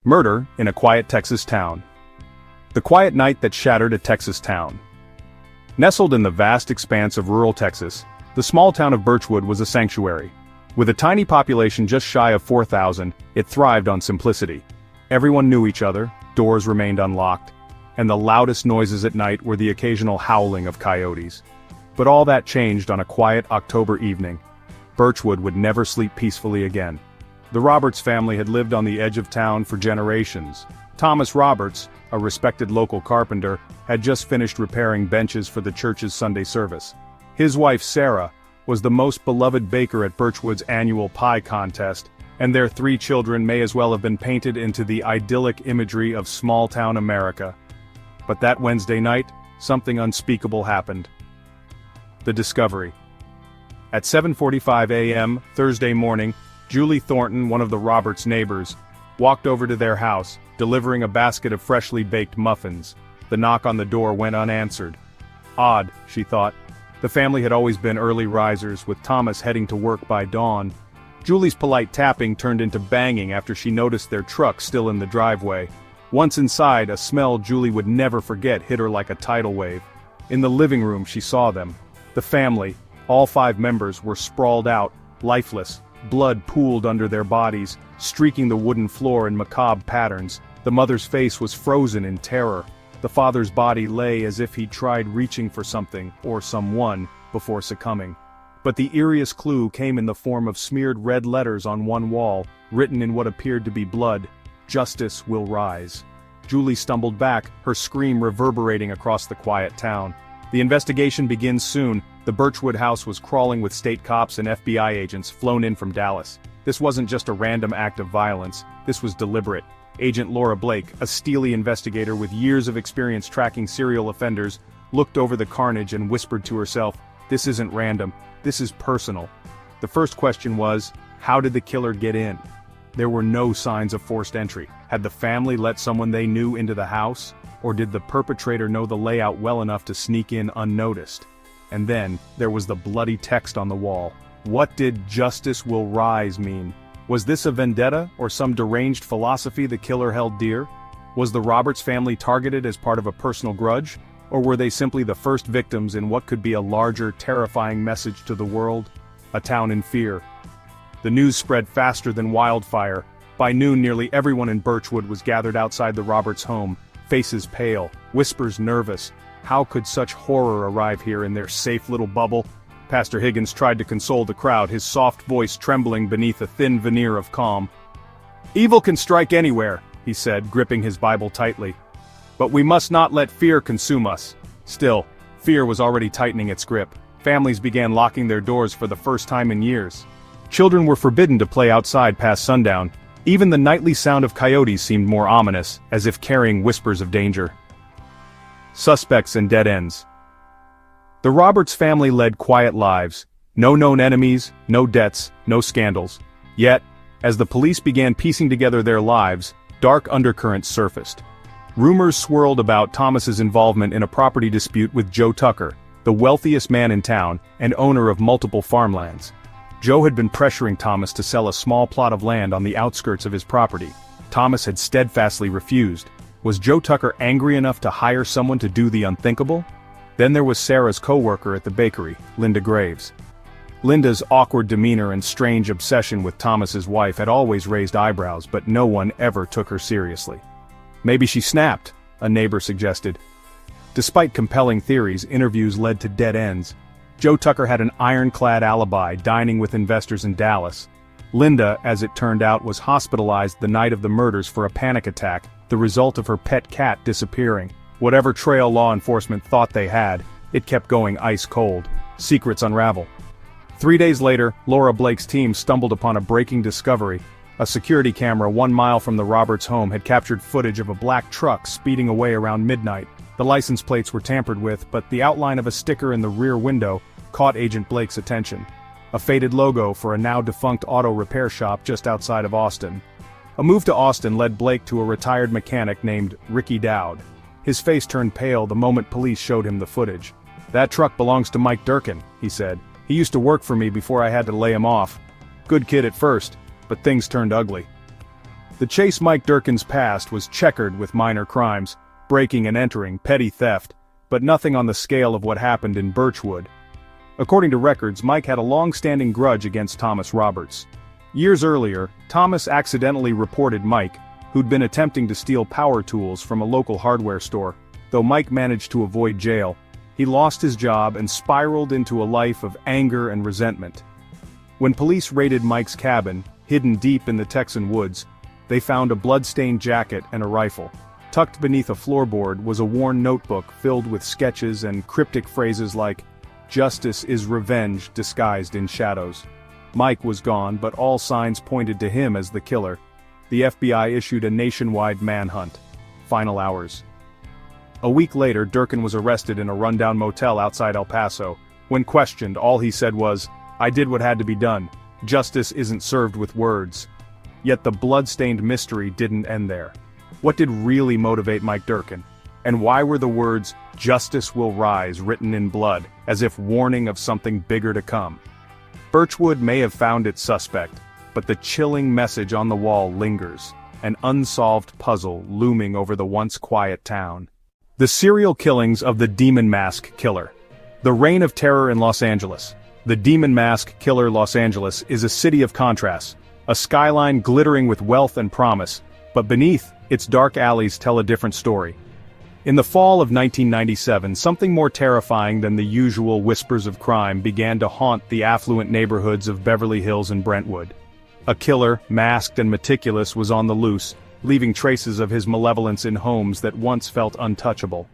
Murder in a quiet Texas town. The quiet night that shattered a Texas town. Nestled in the vast expanse of rural Texas, the small town of Birchwood was a sanctuary. With a tiny population just shy of 4,000, it thrived on simplicity. Everyone knew each other, doors remained unlocked, and the loudest noises at night were the occasional howling of coyotes. But all that changed on a quiet October evening. Birchwood would never sleep peacefully again. The Roberts family had lived on the edge of town for generations. Thomas Roberts, a respected local carpenter, had just finished repairing benches for the church's Sunday service. His wife Sarah was the most beloved baker at Birchwood's annual pie contest, and their 3 children may as well have been painted into the idyllic imagery of small-town America. But that Wednesday night, something unspeakable happened. The discovery. At 7:45 a.m. Thursday morning, Julie Thornton, one of the Roberts' neighbors, walked over to their house, delivering a basket of freshly baked muffins. The knock on the door went unanswered. Odd, she thought. The family had always been early risers, with Thomas heading to work by dawn. Julie's polite tapping turned into banging after she noticed their truck still in the driveway. Once inside, a smell Julie would never forget hit her like a tidal wave. In the living room she saw them. The family, all 5 members, were sprawled out, lifeless. Blood pooled under their bodies, streaking the wooden floor in macabre patterns. The mother's face was frozen in terror. The father's body lay as if he'd tried reaching for something, or someone, before succumbing. But the eeriest clue came in the form of smeared red letters on one wall, written in what appeared to be blood. "Justice will rise." Julie stumbled back, her scream reverberating across the quiet town. The investigation begins soon. The Birchwood house was crawling with state cops and FBI agents flown in from Dallas. This wasn't just a random act of violence, this was deliberate. Agent Laura Blake, a steely investigator with years of experience tracking serial offenders, looked over the carnage and whispered to herself, "This isn't random, this is personal." The first question was, how did the killer get in? There were no signs of forced entry. Had the family let someone they knew into the house? Or did the perpetrator know the layout well enough to sneak in unnoticed? And then, there was the bloody text on the wall. What did "Justice will rise" mean? Was this a vendetta, or some deranged philosophy the killer held dear? Was the Roberts family targeted as part of a personal grudge? Or were they simply the first victims in what could be a larger, terrifying message to the world? A town in fear. The news spread faster than wildfire. By noon, nearly everyone in Birchwood was gathered outside the Roberts home, faces pale, whispers nervous. How could such horror arrive here in their safe little bubble? Pastor Higgins tried to console the crowd, his soft voice trembling beneath a thin veneer of calm. "Evil can strike anywhere," he said, gripping his Bible tightly. "But we must not let fear consume us." Still, fear was already tightening its grip. Families began locking their doors for the first time in years. Children were forbidden to play outside past sundown. Even the nightly sound of coyotes seemed more ominous, as if carrying whispers of danger. Suspects and dead ends. The Roberts family led quiet lives. No known enemies, no debts, no scandals. Yet, as the police began piecing together their lives, dark undercurrents surfaced. Rumors swirled about Thomas's involvement in a property dispute with Joe Tucker, the wealthiest man in town and owner of multiple farmlands. Joe had been pressuring Thomas to sell a small plot of land on the outskirts of his property. Thomas had steadfastly refused. Was Joe Tucker angry enough to hire someone to do the unthinkable? Then there was Sarah's co-worker at the bakery, Linda Graves. Linda's awkward demeanor and strange obsession with Thomas's wife had always raised eyebrows, but no one ever took her seriously. Maybe she snapped, a neighbor suggested. Despite compelling theories, interviews led to dead ends. Joe Tucker had an ironclad alibi, dining with investors in Dallas. Linda, as it turned out, was hospitalized the night of the murders for a panic attack, the result of her pet cat disappearing. Whatever trail law enforcement thought they had, it kept going ice cold. Secrets unravel. 3 days later, Laura Blake's team stumbled upon a breaking discovery. A security camera 1 mile from the Roberts home had captured footage of a black truck speeding away around midnight. The license plates were tampered with, but the outline of a sticker in the rear window caught Agent Blake's attention. A faded logo for a now-defunct auto repair shop just outside of Austin. A move to Austin led Blake to a retired mechanic named Ricky Dowd. His face turned pale the moment police showed him the footage. "That truck belongs to Mike Durkin," he said. "He used to work for me before I had to lay him off. Good kid at first, but things turned ugly." The Chase Mike Durkin's past was checkered with minor crimes, breaking and entering, petty theft, but nothing on the scale of what happened in Birchwood. According to records, Mike had a long-standing grudge against Thomas Roberts. Years earlier, Thomas accidentally reported Mike, who'd been attempting to steal power tools from a local hardware store. Though Mike managed to avoid jail, he lost his job and spiraled into a life of anger and resentment. When police raided Mike's cabin, hidden deep in the Texan woods, they found a blood-stained jacket and a rifle. Tucked beneath a floorboard was a worn notebook filled with sketches and cryptic phrases like, "Justice is revenge disguised in shadows." Mike was gone, but all signs pointed to him as the killer. The FBI issued a nationwide manhunt. Final hours. A week later, Durkin was arrested in a rundown motel outside El Paso. When questioned, all he said was, "I did what had to be done. Justice isn't served with words." Yet the blood-stained mystery didn't end there. What did really motivate Mike Durkin? And why were the words, "Justice will rise," written in blood, as if warning of something bigger to come? Birchwood may have found its suspect, but the chilling message on the wall lingers, an unsolved puzzle looming over the once quiet town. The serial killings of the Demon Mask Killer. The reign of terror in Los Angeles. The Demon Mask Killer Los Angeles is a city of contrasts, a skyline glittering with wealth and promise, but beneath, its dark alleys tell a different story. In the fall of 1997, something more terrifying than the usual whispers of crime began to haunt the affluent neighborhoods of Beverly Hills and Brentwood. A killer, masked and meticulous, was on the loose, leaving traces of his malevolence in homes that once felt untouchable.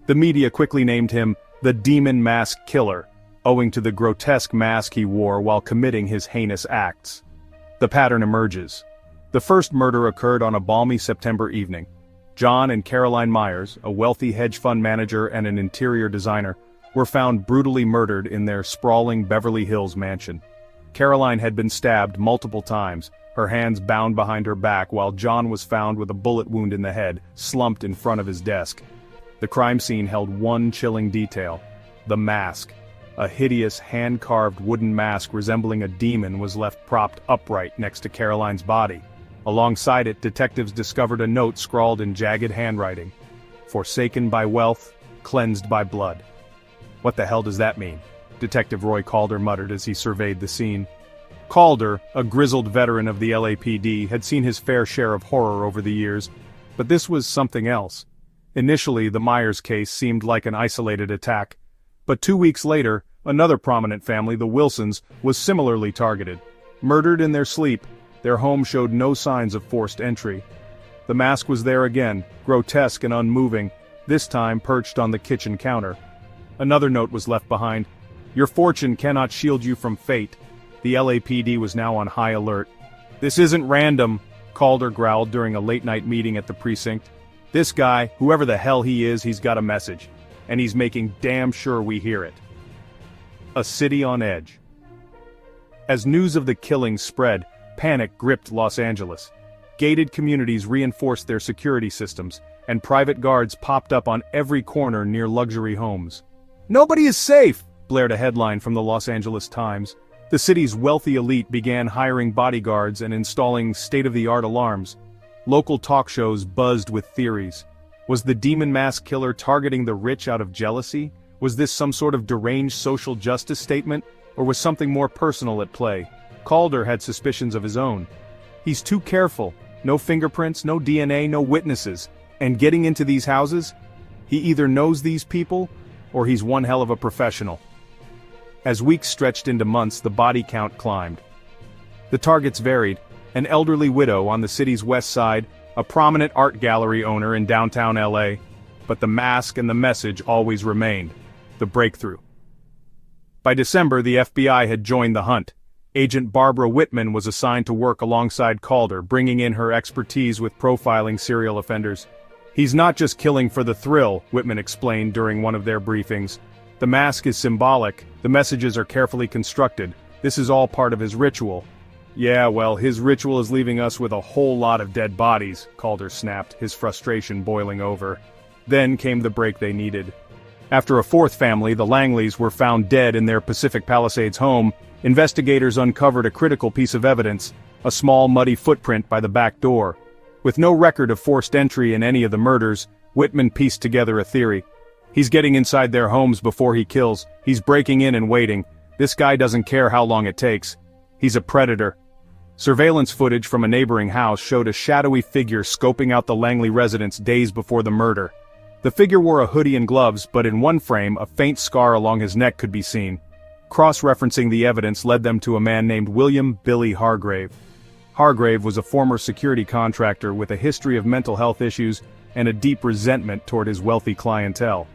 The media quickly named him the Demon Mask Killer, owing to the grotesque mask he wore while committing his heinous acts. The pattern emerges. The first murder occurred on a balmy September evening. John and Caroline Myers, a wealthy hedge fund manager and an interior designer, were found brutally murdered in their sprawling Beverly Hills mansion. Caroline had been stabbed multiple times, her hands bound behind her back, while John was found with a bullet wound in the head, slumped in front of his desk. The crime scene held one chilling detail: the mask. A hideous, hand-carved wooden mask resembling a demon was left propped upright next to Caroline's body. Alongside it, detectives discovered a note scrawled in jagged handwriting: "Forsaken by wealth, cleansed by blood." "What the hell does that mean?" Detective Roy Calder muttered as he surveyed the scene. Calder, a grizzled veteran of the LAPD, had seen his fair share of horror over the years, but this was something else. Initially, the Myers case seemed like an isolated attack, but 2 weeks later, another prominent family, the Wilsons, was similarly targeted. Murdered in their sleep, their home showed no signs of forced entry. The mask was there again, grotesque and unmoving, this time perched on the kitchen counter. Another note was left behind: "Your fortune cannot shield you from fate." The LAPD was now on high alert. "This isn't random," Calder growled during a late-night meeting at the precinct. "This guy, whoever the hell he is, he's got a message. And he's making damn sure we hear it." A city on edge. As news of the killings spread, panic gripped Los Angeles. Gated communities reinforced their security systems, and private guards popped up on every corner near luxury homes. "Nobody is safe," blared a headline from the Los Angeles Times. The city's wealthy elite began hiring bodyguards and installing state-of-the-art alarms. Local talk shows buzzed with theories. Was the Demon Mask Killer targeting the rich out of jealousy? Was this some sort of deranged social justice statement? Or was something more personal at play? Calder had suspicions of his own. He's too careful. No fingerprints, no DNA, no witnesses. And getting into these houses? He either knows these people, or he's one hell of a professional. As weeks stretched into months, the body count climbed. The targets varied: an elderly widow on the city's west side, a prominent art gallery owner in downtown LA. But the mask and the message always remained: the breakthrough. By December, the FBI had joined the hunt. Agent Barbara Whitman was assigned to work alongside Calder, bringing in her expertise with profiling serial offenders. "He's not just killing for the thrill," Whitman explained during one of their briefings. "The mask is symbolic, the messages are carefully constructed. This is all part of his ritual." "Yeah, well, his ritual is leaving us with a whole lot of dead bodies," Calder snapped, his frustration boiling over. Then came the break they needed. After a fourth family, the Langleys, were found dead in their Pacific Palisades home, investigators uncovered a critical piece of evidence: a small muddy footprint by the back door. With no record of forced entry in any of the murders, Whitman pieced together a theory. He's getting inside their homes before he kills, he's breaking in and waiting. This guy doesn't care how long it takes. He's a predator. Surveillance footage from a neighboring house showed a shadowy figure scoping out the Langley residence days before the murder. The figure wore a hoodie and gloves, but in one frame, a faint scar along his neck could be seen. Cross-referencing the evidence led them to a man named William "Billy" Hargrave. Hargrave was a former security contractor with a history of mental health issues and a deep resentment toward his wealthy clientele.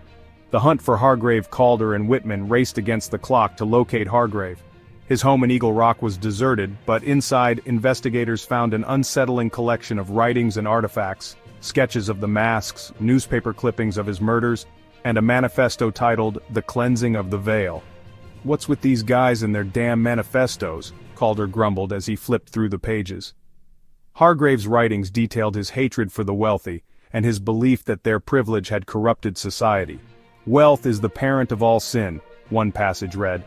The hunt for Hargrave, Calder, and Whitman raced against the clock to locate Hargrave. His home in Eagle Rock was deserted, but inside, investigators found an unsettling collection of writings and artifacts, sketches of the masks, newspaper clippings of his murders, and a manifesto titled "The Cleansing of the Veil." "What's with these guys and their damn manifestos?" Calder grumbled as he flipped through the pages. Hargrave's writings detailed his hatred for the wealthy, and his belief that their privilege had corrupted society. "Wealth is the parent of all sin," one passage read.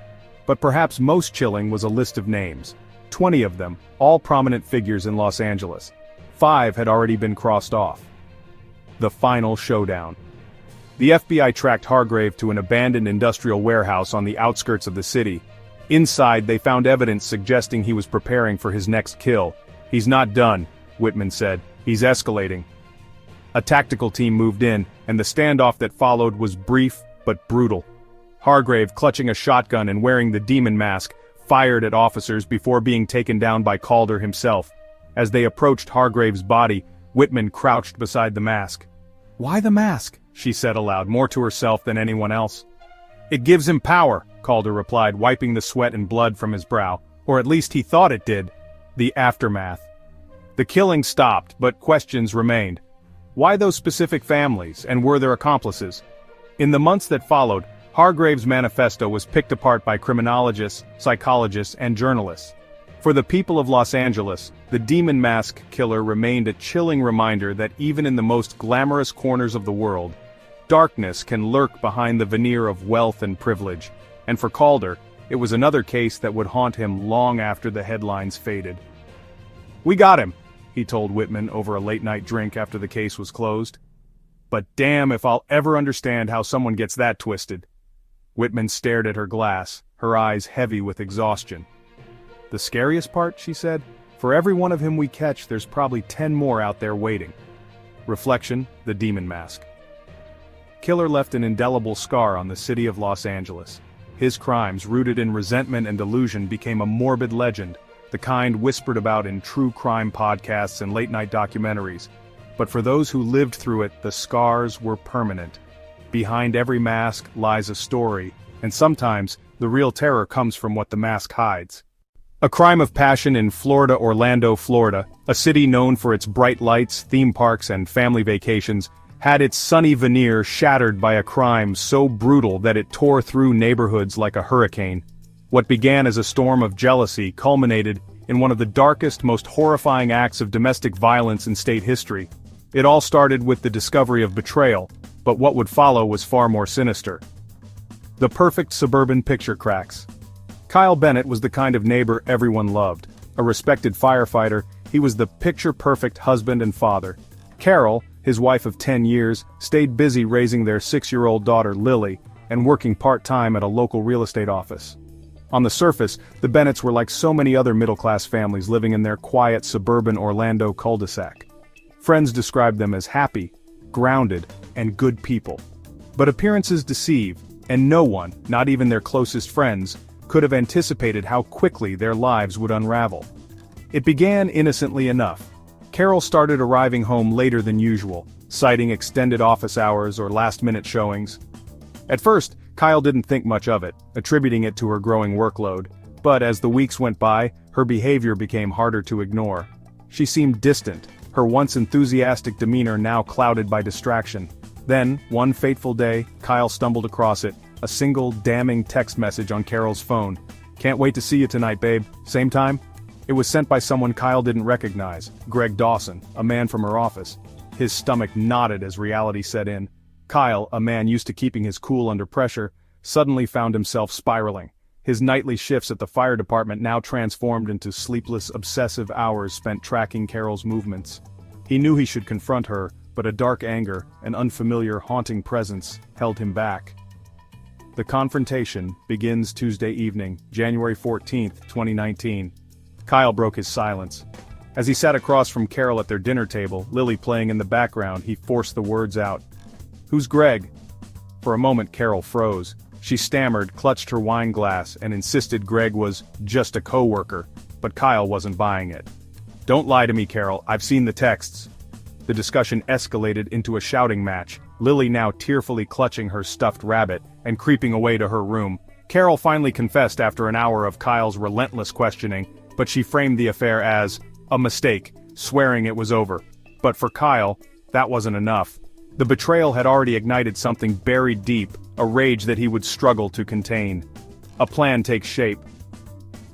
But perhaps most chilling was a list of names. 20 of them, all prominent figures in Los Angeles. 5 had already been crossed off. The final showdown. The FBI tracked Hargrave to an abandoned industrial warehouse on the outskirts of the city. Inside, they found evidence suggesting he was preparing for his next kill. "He's not done," Whitman said. "He's escalating." A tactical team moved in, and the standoff that followed was brief but brutal. Hargrave, clutching a shotgun and wearing the demon mask, fired at officers before being taken down by Calder himself. As they approached Hargrave's body, Whitman crouched beside the mask. "Why the mask?" she said aloud, more to herself than anyone else. "It gives him power," Calder replied, wiping the sweat and blood from his brow. Or at least he thought it did. The aftermath. The killing stopped, but questions remained. Why those specific families, and were there accomplices? In the months that followed, Hargrave's manifesto was picked apart by criminologists, psychologists, and journalists. For the people of Los Angeles, the Demon Mask Killer remained a chilling reminder that even in the most glamorous corners of the world, darkness can lurk behind the veneer of wealth and privilege. And for Calder, it was another case that would haunt him long after the headlines faded. "We got him," he told Whitman over a late-night drink after the case was closed. "But damn if I'll ever understand how someone gets that twisted." Whitman stared at her glass, her eyes heavy with exhaustion. "The scariest part," she said, "for every one of him we catch there's probably 10 more out there waiting." Reflection, the Demon Mask. Killer left an indelible scar on the city of Los Angeles. His crimes, rooted in resentment and delusion, became a morbid legend, the kind whispered about in true crime podcasts and late-night documentaries. But for those who lived through it, the scars were permanent. Behind every mask lies a story, and sometimes, the real terror comes from what the mask hides. A crime of passion in Orlando, Florida, a city known for its bright lights, theme parks, and family vacations, had its sunny veneer shattered by a crime so brutal that it tore through neighborhoods like a hurricane. What began as a storm of jealousy culminated in one of the darkest, most horrifying acts of domestic violence in state history. It all started with the discovery of betrayal, but what would follow was far more sinister. The perfect suburban picture cracks. Kyle Bennett was the kind of neighbor everyone loved. A respected firefighter, he was the picture-perfect husband and father. Carol, his wife of 10 years, stayed busy raising their 6-year-old daughter Lily, and working part-time at a local real estate office. On the surface, the Bennetts were like so many other middle-class families living in their quiet suburban Orlando cul-de-sac. Friends described them as happy, grounded, and good people. But appearances deceive, and no one, not even their closest friends, could have anticipated how quickly their lives would unravel. It began innocently enough. Carol started arriving home later than usual, citing extended office hours or last-minute showings. At first, Kyle didn't think much of it, attributing it to her growing workload, but as the weeks went by, her behavior became harder to ignore. She seemed distant, her once enthusiastic demeanor now clouded by distraction. Then, one fateful day, Kyle stumbled across it, a single damning text message on Carol's phone. "Can't wait to see you tonight, babe. Same time?" It was sent by someone Kyle didn't recognize, Greg Dawson, a man from her office. His stomach knotted as reality set in. Kyle, a man used to keeping his cool under pressure, suddenly found himself spiraling. His nightly shifts at the fire department now transformed into sleepless, obsessive hours spent tracking Carol's movements. He knew he should confront her, but a dark anger, an unfamiliar, haunting presence, held him back. The confrontation begins Tuesday evening, January 14, 2019. Kyle broke his silence. As he sat across from Carol at their dinner table, Lily playing in the background, he forced the words out. "Who's Greg?" For a moment Carol froze. She stammered, clutched her wine glass, and insisted Greg was just a co-worker, but Kyle wasn't buying it. "Don't lie to me, Carol, I've seen the texts." The discussion escalated into a shouting match, Lily now tearfully clutching her stuffed rabbit and creeping away to her room. Carol finally confessed after an hour of Kyle's relentless questioning, but she framed the affair as a mistake, swearing it was over. But for Kyle, that wasn't enough. The betrayal had already ignited something buried deep, a rage that he would struggle to contain. A plan takes shape.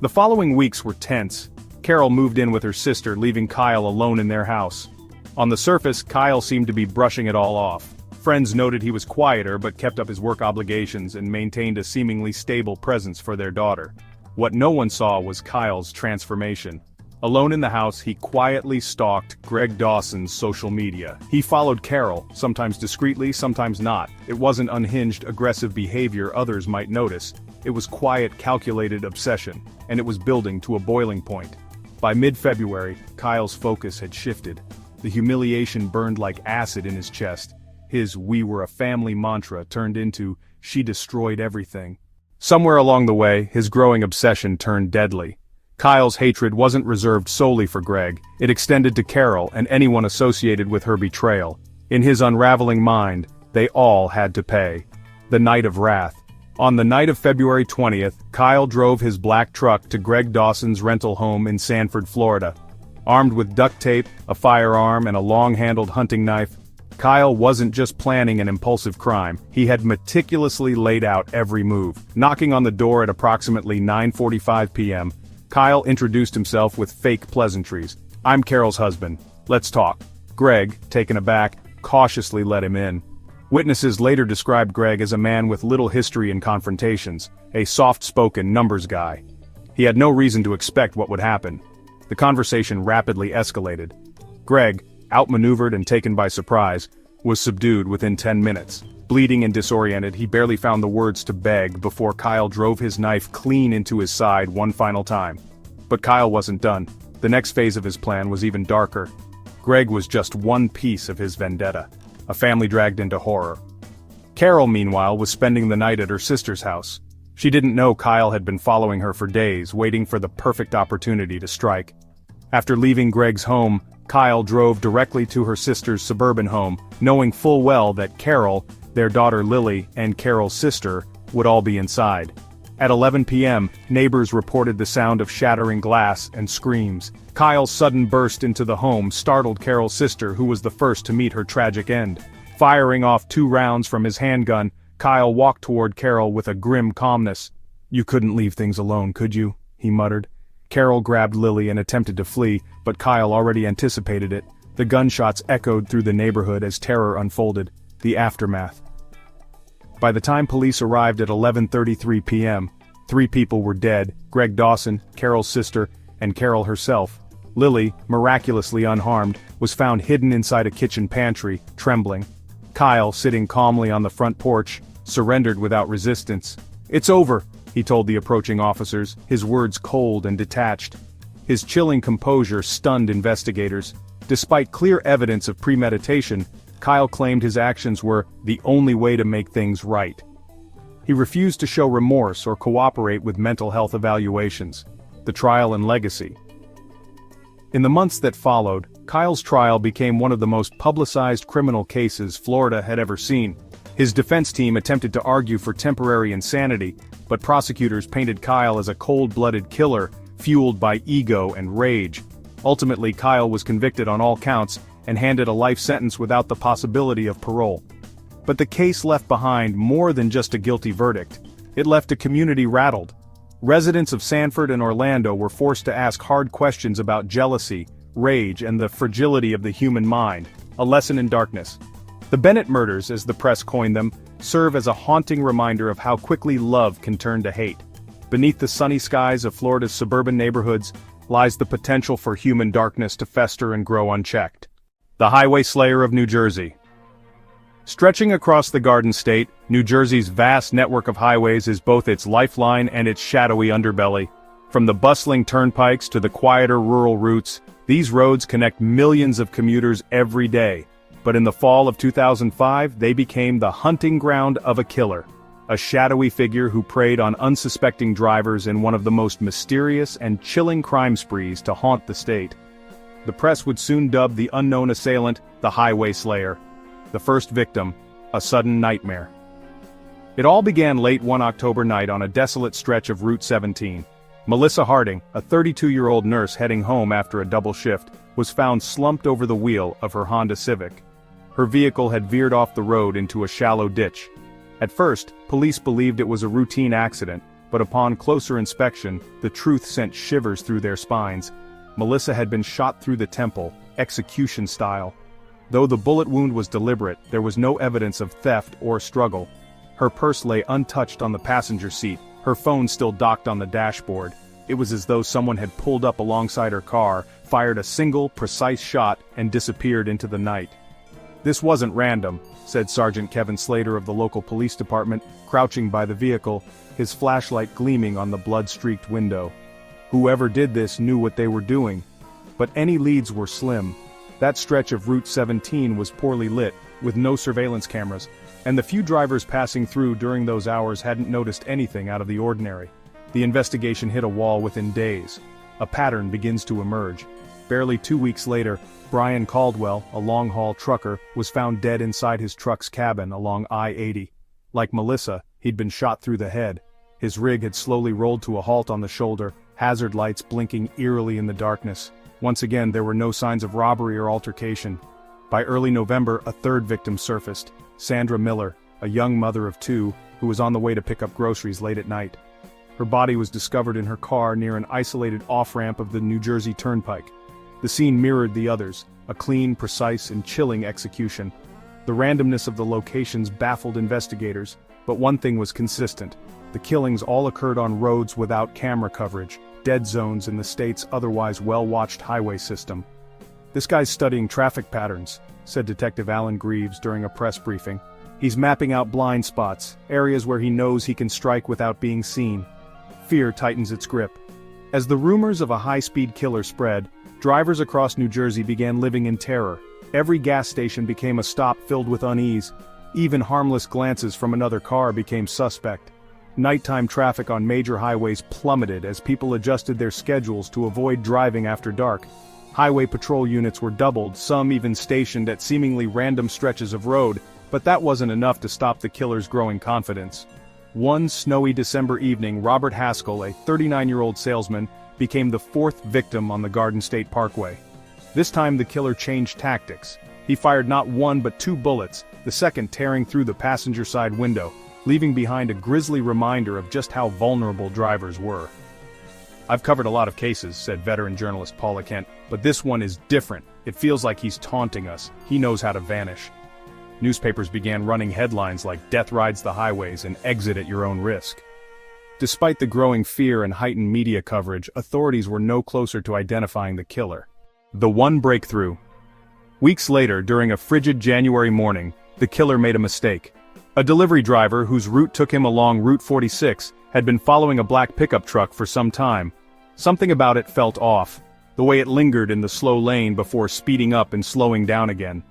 The following weeks were tense. Carol moved in with her sister, leaving Kyle alone in their house. On the surface, Kyle seemed to be brushing it all off. Friends noted he was quieter but kept up his work obligations and maintained a seemingly stable presence for their daughter. What no one saw was Kyle's transformation. Alone in the house, he quietly stalked Greg Dawson's social media. He followed Carol, sometimes discreetly, sometimes not. It wasn't unhinged, aggressive behavior others might notice. It was quiet, calculated obsession, and it was building to a boiling point. By mid-February, Kyle's focus had shifted. The humiliation burned like acid in his chest. His "we were a family" mantra turned into "she destroyed everything." Somewhere along the way, his growing obsession turned deadly. Kyle's hatred wasn't reserved solely for Greg, it extended to Carol and anyone associated with her betrayal. In his unraveling mind, they all had to pay. The night of wrath. On the night of February 20th, Kyle drove his black truck to Greg Dawson's rental home in Sanford, Florida. Armed with duct tape, a firearm, and a long-handled hunting knife, Kyle wasn't just planning an impulsive crime, he had meticulously laid out every move. Knocking on the door at approximately 9:45 p.m., Kyle introduced himself with fake pleasantries. "I'm Carol's husband. Let's talk." Greg, taken aback, cautiously let him in. Witnesses later described Greg as a man with little history in confrontations, a soft-spoken numbers guy. He had no reason to expect what would happen. The conversation rapidly escalated. Greg, outmaneuvered and taken by surprise, was subdued within 10 minutes. Bleeding and disoriented, he barely found the words to beg before Kyle drove his knife clean into his side one final time. But Kyle wasn't done. The next phase of his plan was even darker. Greg was just one piece of his vendetta, a family dragged into horror. Carol, meanwhile, was spending the night at her sister's house. She didn't know Kyle had been following her for days, waiting for the perfect opportunity to strike. After leaving Greg's home, Kyle drove directly to her sister's suburban home, knowing full well that Carol, their daughter Lily, and Carol's sister would all be inside. At 11 p.m., neighbors reported the sound of shattering glass and screams. Kyle's sudden burst into the home startled Carol's sister, who was the first to meet her tragic end. Firing off 2 rounds from his handgun, Kyle walked toward Carol with a grim calmness. "You couldn't leave things alone, could you?" he muttered. Carol grabbed Lily and attempted to flee, but Kyle already anticipated it. The gunshots echoed through the neighborhood as terror unfolded. The aftermath. By the time police arrived at 11:33 p.m., 3 people were dead: Greg Dawson, Carol's sister, and Carol herself. Lily, miraculously unharmed, was found hidden inside a kitchen pantry, trembling. Kyle, sitting calmly on the front porch, surrendered without resistance. "It's over," he told the approaching officers, his words cold and detached. His chilling composure stunned investigators. Despite clear evidence of premeditation, Kyle claimed his actions were the only way to make things right. He refused to show remorse or cooperate with mental health evaluations. The trial and legacy. In the months that followed, Kyle's trial became one of the most publicized criminal cases Florida had ever seen. His defense team attempted to argue for temporary insanity, but prosecutors painted Kyle as a cold-blooded killer, fueled by ego and rage. Ultimately, Kyle was convicted on all counts and handed a life sentence without the possibility of parole. But the case left behind more than just a guilty verdict. It left a community rattled. Residents of Sanford and Orlando were forced to ask hard questions about jealousy, rage, and the fragility of the human mind, a lesson in darkness. The Bennett murders, as the press coined them, serve as a haunting reminder of how quickly love can turn to hate. Beneath the sunny skies of Florida's suburban neighborhoods lies the potential for human darkness to fester and grow unchecked. The Highway Slayer of New Jersey. Stretching across the Garden State, New Jersey's vast network of highways is both its lifeline and its shadowy underbelly. From the bustling turnpikes to the quieter rural routes, these roads connect millions of commuters every day. But in the fall of 2005, they became the hunting ground of a killer. A shadowy figure who preyed on unsuspecting drivers in one of the most mysterious and chilling crime sprees to haunt the state. The press would soon dub the unknown assailant the Highway Slayer. The first victim, a sudden nightmare. It all began late one October night on a desolate stretch of Route 17. Melissa Harding, a 32-year-old nurse heading home after a double shift, was found slumped over the wheel of her Honda Civic. Her vehicle had veered off the road into a shallow ditch. At first, police believed it was a routine accident, but upon closer inspection, the truth sent shivers through their spines. Melissa had been shot through the temple, execution style. Though the bullet wound was deliberate, there was no evidence of theft or struggle. Her purse lay untouched on the passenger seat, her phone still docked on the dashboard. It was as though someone had pulled up alongside her car, fired a single, precise shot, and disappeared into the night. "This wasn't random," said Sergeant Kevin Slater of the local police department, crouching by the vehicle, his flashlight gleaming on the blood-streaked window. Whoever did this knew what they were doing. But any leads were slim. That stretch of Route 17 was poorly lit, with no surveillance cameras, and the few drivers passing through during those hours hadn't noticed anything out of the ordinary. The investigation hit a wall within days. A pattern begins to emerge. Barely 2 weeks later, Brian Caldwell, a long-haul trucker, was found dead inside his truck's cabin along I-80. Like Melissa, he'd been shot through the head. His rig had slowly rolled to a halt on the shoulder, hazard lights blinking eerily in the darkness. Once again, there were no signs of robbery or altercation. By early November, a third victim surfaced, Sandra Miller, a young mother of two, who was on the way to pick up groceries late at night. Her body was discovered in her car near an isolated off-ramp of the New Jersey Turnpike. The scene mirrored the others, a clean, precise, and chilling execution. The randomness of the locations baffled investigators, but one thing was consistent. The killings all occurred on roads without camera coverage, dead zones in the state's otherwise well-watched highway system. "This guy's studying traffic patterns," said Detective Alan Greaves during a press briefing. "He's mapping out blind spots, areas where he knows he can strike without being seen." Fear tightens its grip. As the rumors of a high-speed killer spread, drivers across New Jersey began living in terror. Every gas station became a stop filled with unease. Even harmless glances from another car became suspect. Nighttime traffic on major highways plummeted as people adjusted their schedules to avoid driving after dark. Highway patrol units were doubled, some even stationed at seemingly random stretches of road, but that wasn't enough to stop the killer's growing confidence. One snowy December evening, Robert Haskell, a 39-year-old salesman, became the fourth victim on the Garden State Parkway. This time the killer changed tactics. He fired not one but two bullets, the second tearing through the passenger side window, leaving behind a grisly reminder of just how vulnerable drivers were. "I've covered a lot of cases," said veteran journalist Paula Kent, "but this one is different. It feels like he's taunting us. He knows how to vanish." Newspapers began running headlines like "Death rides the highways" and "Exit at your own risk." Despite the growing fear and heightened media coverage, authorities were no closer to identifying the killer. The one breakthrough. Weeks later, during a frigid January morning, the killer made a mistake. A delivery driver whose route took him along Route 46 had been following a black pickup truck for some time. Something about it felt off, the way it lingered in the slow lane before speeding up and slowing down again.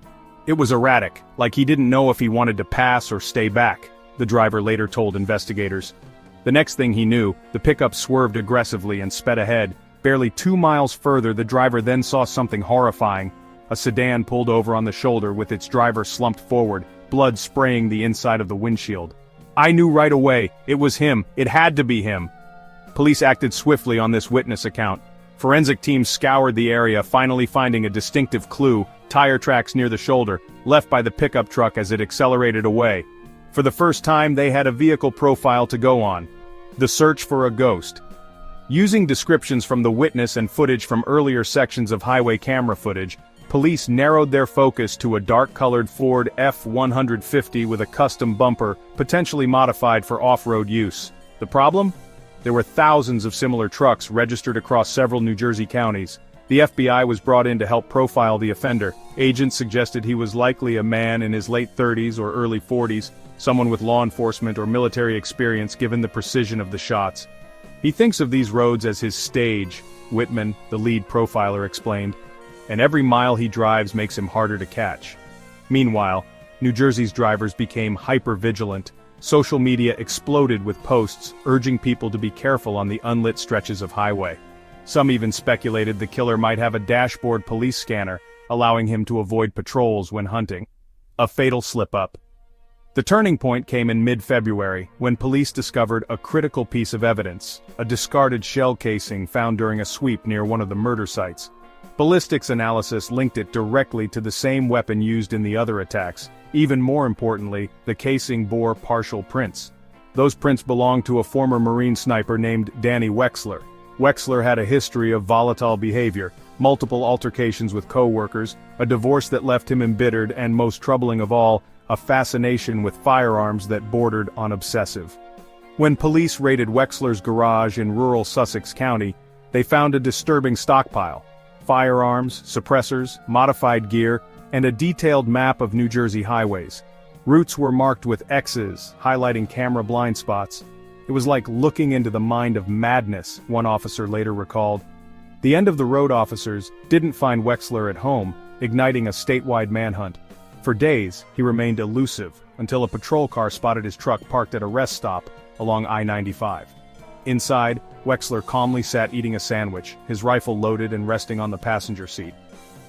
It was erratic, like he didn't know if he wanted to pass or stay back, the driver later told investigators. The next thing he knew, the pickup swerved aggressively and sped ahead. Barely 2 miles further, the driver then saw something horrifying. A sedan pulled over on the shoulder with its driver slumped forward, blood spraying the inside of the windshield. "I knew right away, it was him, it had to be him." Police acted swiftly on this witness account. Forensic teams scoured the area, finally finding a distinctive clue, tire tracks near the shoulder, left by the pickup truck as it accelerated away. For the first time, they had a vehicle profile to go on. The search for a ghost. Using descriptions from the witness and footage from earlier sections of highway camera footage, police narrowed their focus to a dark-colored Ford F-150 with a custom bumper, potentially modified for off-road use. The problem? There were thousands of similar trucks registered across several New Jersey counties. The FBI was brought in to help profile the offender. Agents suggested he was likely a man in his late 30s or early 40s, someone with law enforcement or military experience given the precision of the shots. He thinks of these roads as his stage, Whitman, the lead profiler, explained, and every mile he drives makes him harder to catch. Meanwhile, New Jersey's drivers became hyper-vigilant. Social media exploded with posts urging people to be careful on the unlit stretches of highway. Some even speculated the killer might have a dashboard police scanner, allowing him to avoid patrols when hunting. A fatal slip-up. The turning point came in mid-February, when police discovered a critical piece of evidence, a discarded shell casing found during a sweep near one of the murder sites. Ballistics analysis linked it directly to the same weapon used in the other attacks. Even more importantly, the casing bore partial prints. Those prints belonged to a former Marine sniper named Danny Wexler. Wexler had a history of volatile behavior, multiple altercations with co-workers, a divorce that left him embittered, and most troubling of all, a fascination with firearms that bordered on obsessive. When police raided Wexler's garage in rural Sussex County, they found a disturbing stockpile: firearms, suppressors, modified gear, and a detailed map of New Jersey highways. Routes were marked with X's, highlighting camera blind spots. It was like looking into the mind of madness, one officer later recalled. The end-of-the-road officers didn't find Wexler at home, igniting a statewide manhunt. For days, he remained elusive, until a patrol car spotted his truck parked at a rest stop along I-95. Inside, Wexler calmly sat eating a sandwich, his rifle loaded and resting on the passenger seat.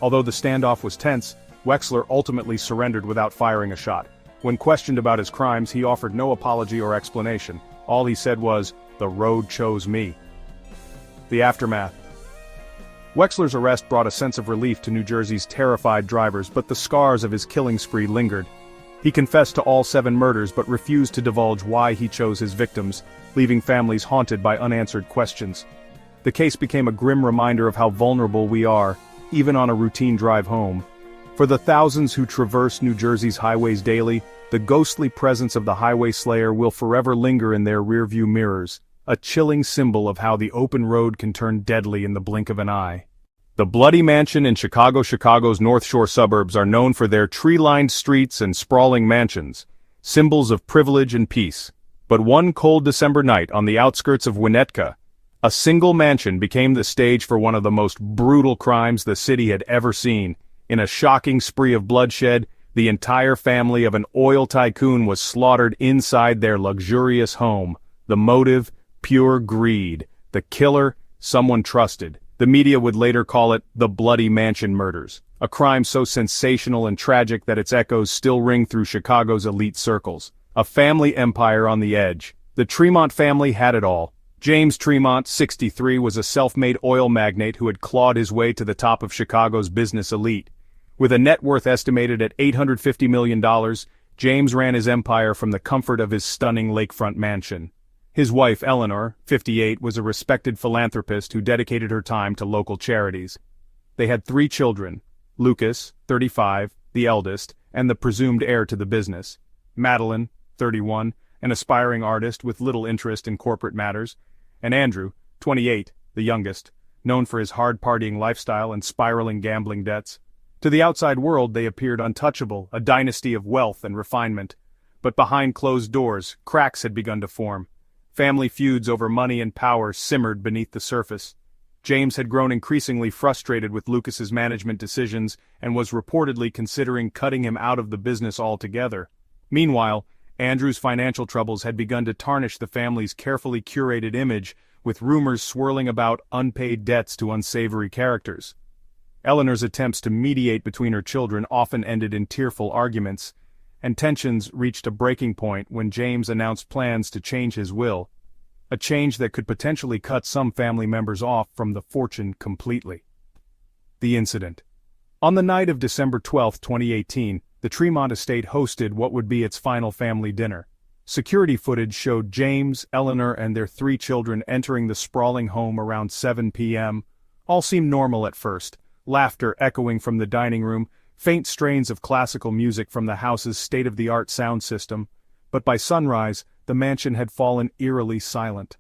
Although the standoff was tense, Wexler ultimately surrendered without firing a shot. When questioned about his crimes, he offered no apology or explanation. All he said was, "The road chose me." The aftermath. Wexler's arrest brought a sense of relief to New Jersey's terrified drivers, but the scars of his killing spree lingered. He confessed to all 7 murders but refused to divulge why he chose his victims, leaving families haunted by unanswered questions. The case became a grim reminder of how vulnerable we are, even on a routine drive home. For the thousands who traverse New Jersey's highways daily, the ghostly presence of the highway slayer will forever linger in their rearview mirrors, a chilling symbol of how the open road can turn deadly in the blink of an eye. The Bloody Mansion in Chicago's North Shore suburbs are known for their tree-lined streets and sprawling mansions, symbols of privilege and peace. But one cold December night on the outskirts of Winnetka, a single mansion became the stage for one of the most brutal crimes the city had ever seen. In a shocking spree of bloodshed, the entire family of an oil tycoon was slaughtered inside their luxurious home. The motive, pure greed. The killer, someone trusted. The media would later call it the Bloody Mansion murders, a crime so sensational and tragic that its echoes still ring through Chicago's elite circles. A family empire on the edge. The Tremont family had it all. James Tremont, 63, was a self-made oil magnate who had clawed his way to the top of Chicago's business elite. With a net worth estimated at $850 million, James ran his empire from the comfort of his stunning lakefront mansion. His wife, Eleanor, 58, was a respected philanthropist who dedicated her time to local charities. They had 3 children: Lucas, 35, the eldest, and the presumed heir to the business; Madeline, 31, an aspiring artist with little interest in corporate matters; and Andrew, 28, the youngest, known for his hard-partying lifestyle and spiraling gambling debts. To the outside world they appeared untouchable, a dynasty of wealth and refinement. But behind closed doors, cracks had begun to form. Family feuds over money and power simmered beneath the surface. James had grown increasingly frustrated with Lucas's management decisions and was reportedly considering cutting him out of the business altogether. Meanwhile, Andrew's financial troubles had begun to tarnish the family's carefully curated image, with rumors swirling about unpaid debts to unsavory characters. Eleanor's attempts to mediate between her children often ended in tearful arguments, and tensions reached a breaking point when James announced plans to change his will, a change that could potentially cut some family members off from the fortune completely. The incident. On the night of December 12, 2018, the Tremont estate hosted what would be its final family dinner. Security footage showed James, Eleanor, and their 3 children entering the sprawling home around 7 p.m. All seemed normal at first, laughter echoing from the dining room, faint strains of classical music from the house's state-of-the-art sound system, but by sunrise, the mansion had fallen eerily silent.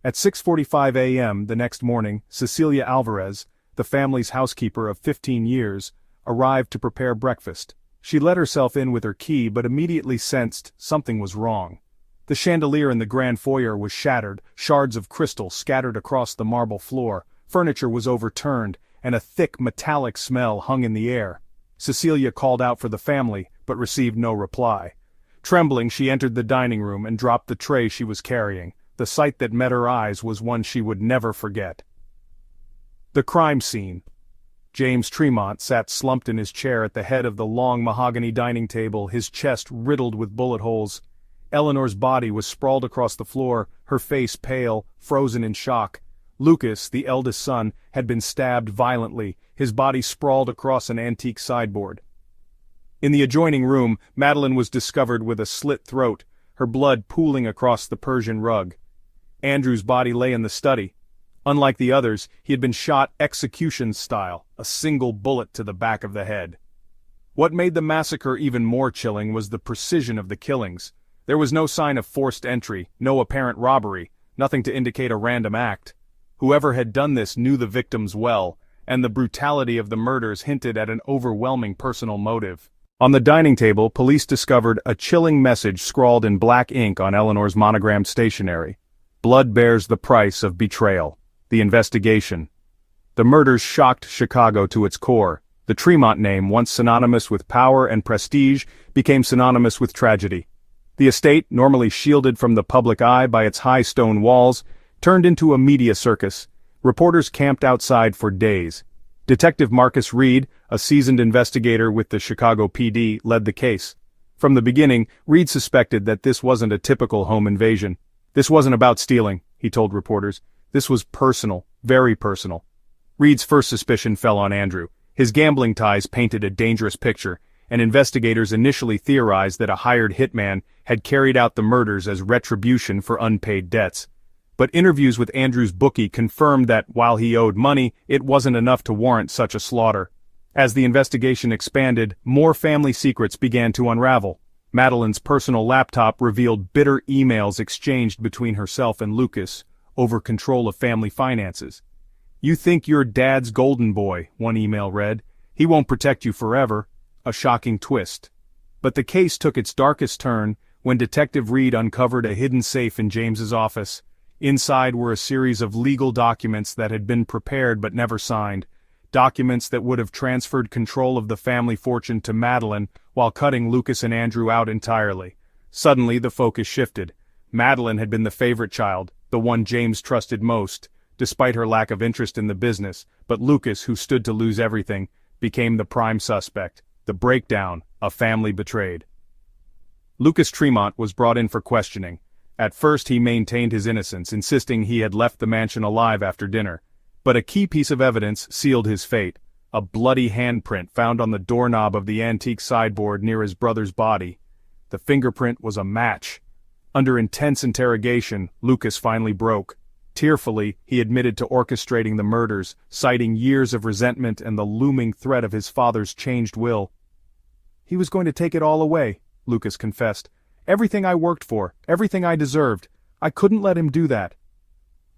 At 6:45 a.m. the next morning, Cecilia Alvarez, the family's housekeeper of 15 years, arrived to prepare breakfast. She let herself in with her key but immediately sensed something was wrong. The chandelier in the grand foyer was shattered, shards of crystal scattered across the marble floor, furniture was overturned, and a thick metallic smell hung in the air. Cecilia called out for the family, but received no reply. Trembling, she entered the dining room and dropped the tray she was carrying. The sight that met her eyes was one she would never forget. The crime scene. James Tremont sat slumped in his chair at the head of the long mahogany dining table, his chest riddled with bullet holes. Eleanor's body was sprawled across the floor, her face pale, frozen in shock. Lucas, the eldest son, had been stabbed violently, his body sprawled across an antique sideboard. In the adjoining room, Madeline was discovered with a slit throat, her blood pooling across the Persian rug. Andrew's body lay in the study. Unlike the others, he had been shot execution style, a single bullet to the back of the head. What made the massacre even more chilling was the precision of the killings. There was no sign of forced entry, no apparent robbery, nothing to indicate a random act. Whoever had done this knew the victims well, and the brutality of the murders hinted at an overwhelming personal motive. On the dining table, police discovered a chilling message scrawled in black ink on Eleanor's monogrammed stationery. Blood bears the price of betrayal. The investigation. The murders shocked Chicago to its core. The Tremont name, once synonymous with power and prestige, became synonymous with tragedy. The estate, normally shielded from the public eye by its high stone walls, turned into a media circus. Reporters camped outside for days. Detective Marcus Reed, a seasoned investigator with the Chicago PD, led the case. From the beginning, Reed suspected that this wasn't a typical home invasion. This wasn't about stealing, he told reporters. This was personal, very personal. Reed's first suspicion fell on Andrew. His gambling ties painted a dangerous picture, and investigators initially theorized that a hired hitman had carried out the murders as retribution for unpaid debts. But interviews with Andrew's bookie confirmed that, while he owed money, it wasn't enough to warrant such a slaughter. As the investigation expanded, more family secrets began to unravel. Madeline's personal laptop revealed bitter emails exchanged between herself and Lucas over control of family finances. "You think you're Dad's golden boy," one email read. "He won't protect you forever." A shocking twist. But the case took its darkest turn when Detective Reed uncovered a hidden safe in James's office. Inside were a series of legal documents that had been prepared but never signed. Documents that would have transferred control of the family fortune to Madeline while cutting Lucas and Andrew out entirely. Suddenly the focus shifted. Madeline had been the favorite child, the one James trusted most, despite her lack of interest in the business, but Lucas, who stood to lose everything, became the prime suspect. The breakdown, a family betrayed. Lucas Tremont was brought in for questioning. At first he maintained his innocence, insisting he had left the mansion alive after dinner. But a key piece of evidence sealed his fate. A bloody handprint found on the doorknob of the antique sideboard near his brother's body. The fingerprint was a match. Under intense interrogation, Lucas finally broke. Tearfully, he admitted to orchestrating the murders, citing years of resentment and the looming threat of his father's changed will. "He was going to take it all away," Lucas confessed. "Everything I worked for, everything I deserved. I couldn't let him do that."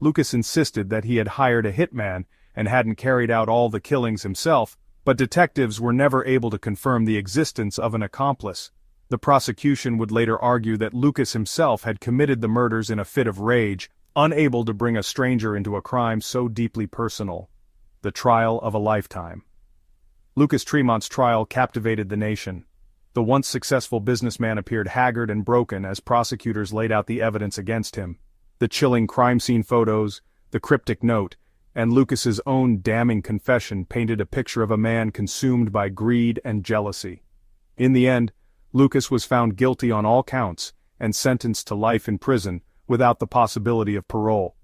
Lucas insisted that he had hired a hitman and hadn't carried out all the killings himself, but detectives were never able to confirm the existence of an accomplice. The prosecution would later argue that Lucas himself had committed the murders in a fit of rage, unable to bring a stranger into a crime so deeply personal. The trial of a lifetime. Lucas Tremont's trial captivated the nation. The once successful businessman appeared haggard and broken as prosecutors laid out the evidence against him. The chilling crime scene photos, the cryptic note, and Lucas's own damning confession painted a picture of a man consumed by greed and jealousy. In the end, Lucas was found guilty on all counts and sentenced to life in prison, without the possibility of parole.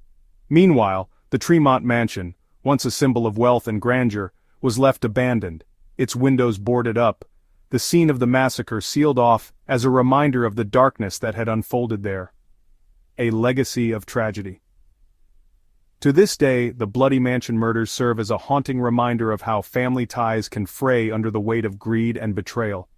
Meanwhile, the Tremont mansion, once a symbol of wealth and grandeur, was left abandoned, its windows boarded up, the scene of the massacre sealed off as a reminder of the darkness that had unfolded there. A legacy of tragedy. To this day, the Bloody Mansion murders serve as a haunting reminder of how family ties can fray under the weight of greed and betrayal.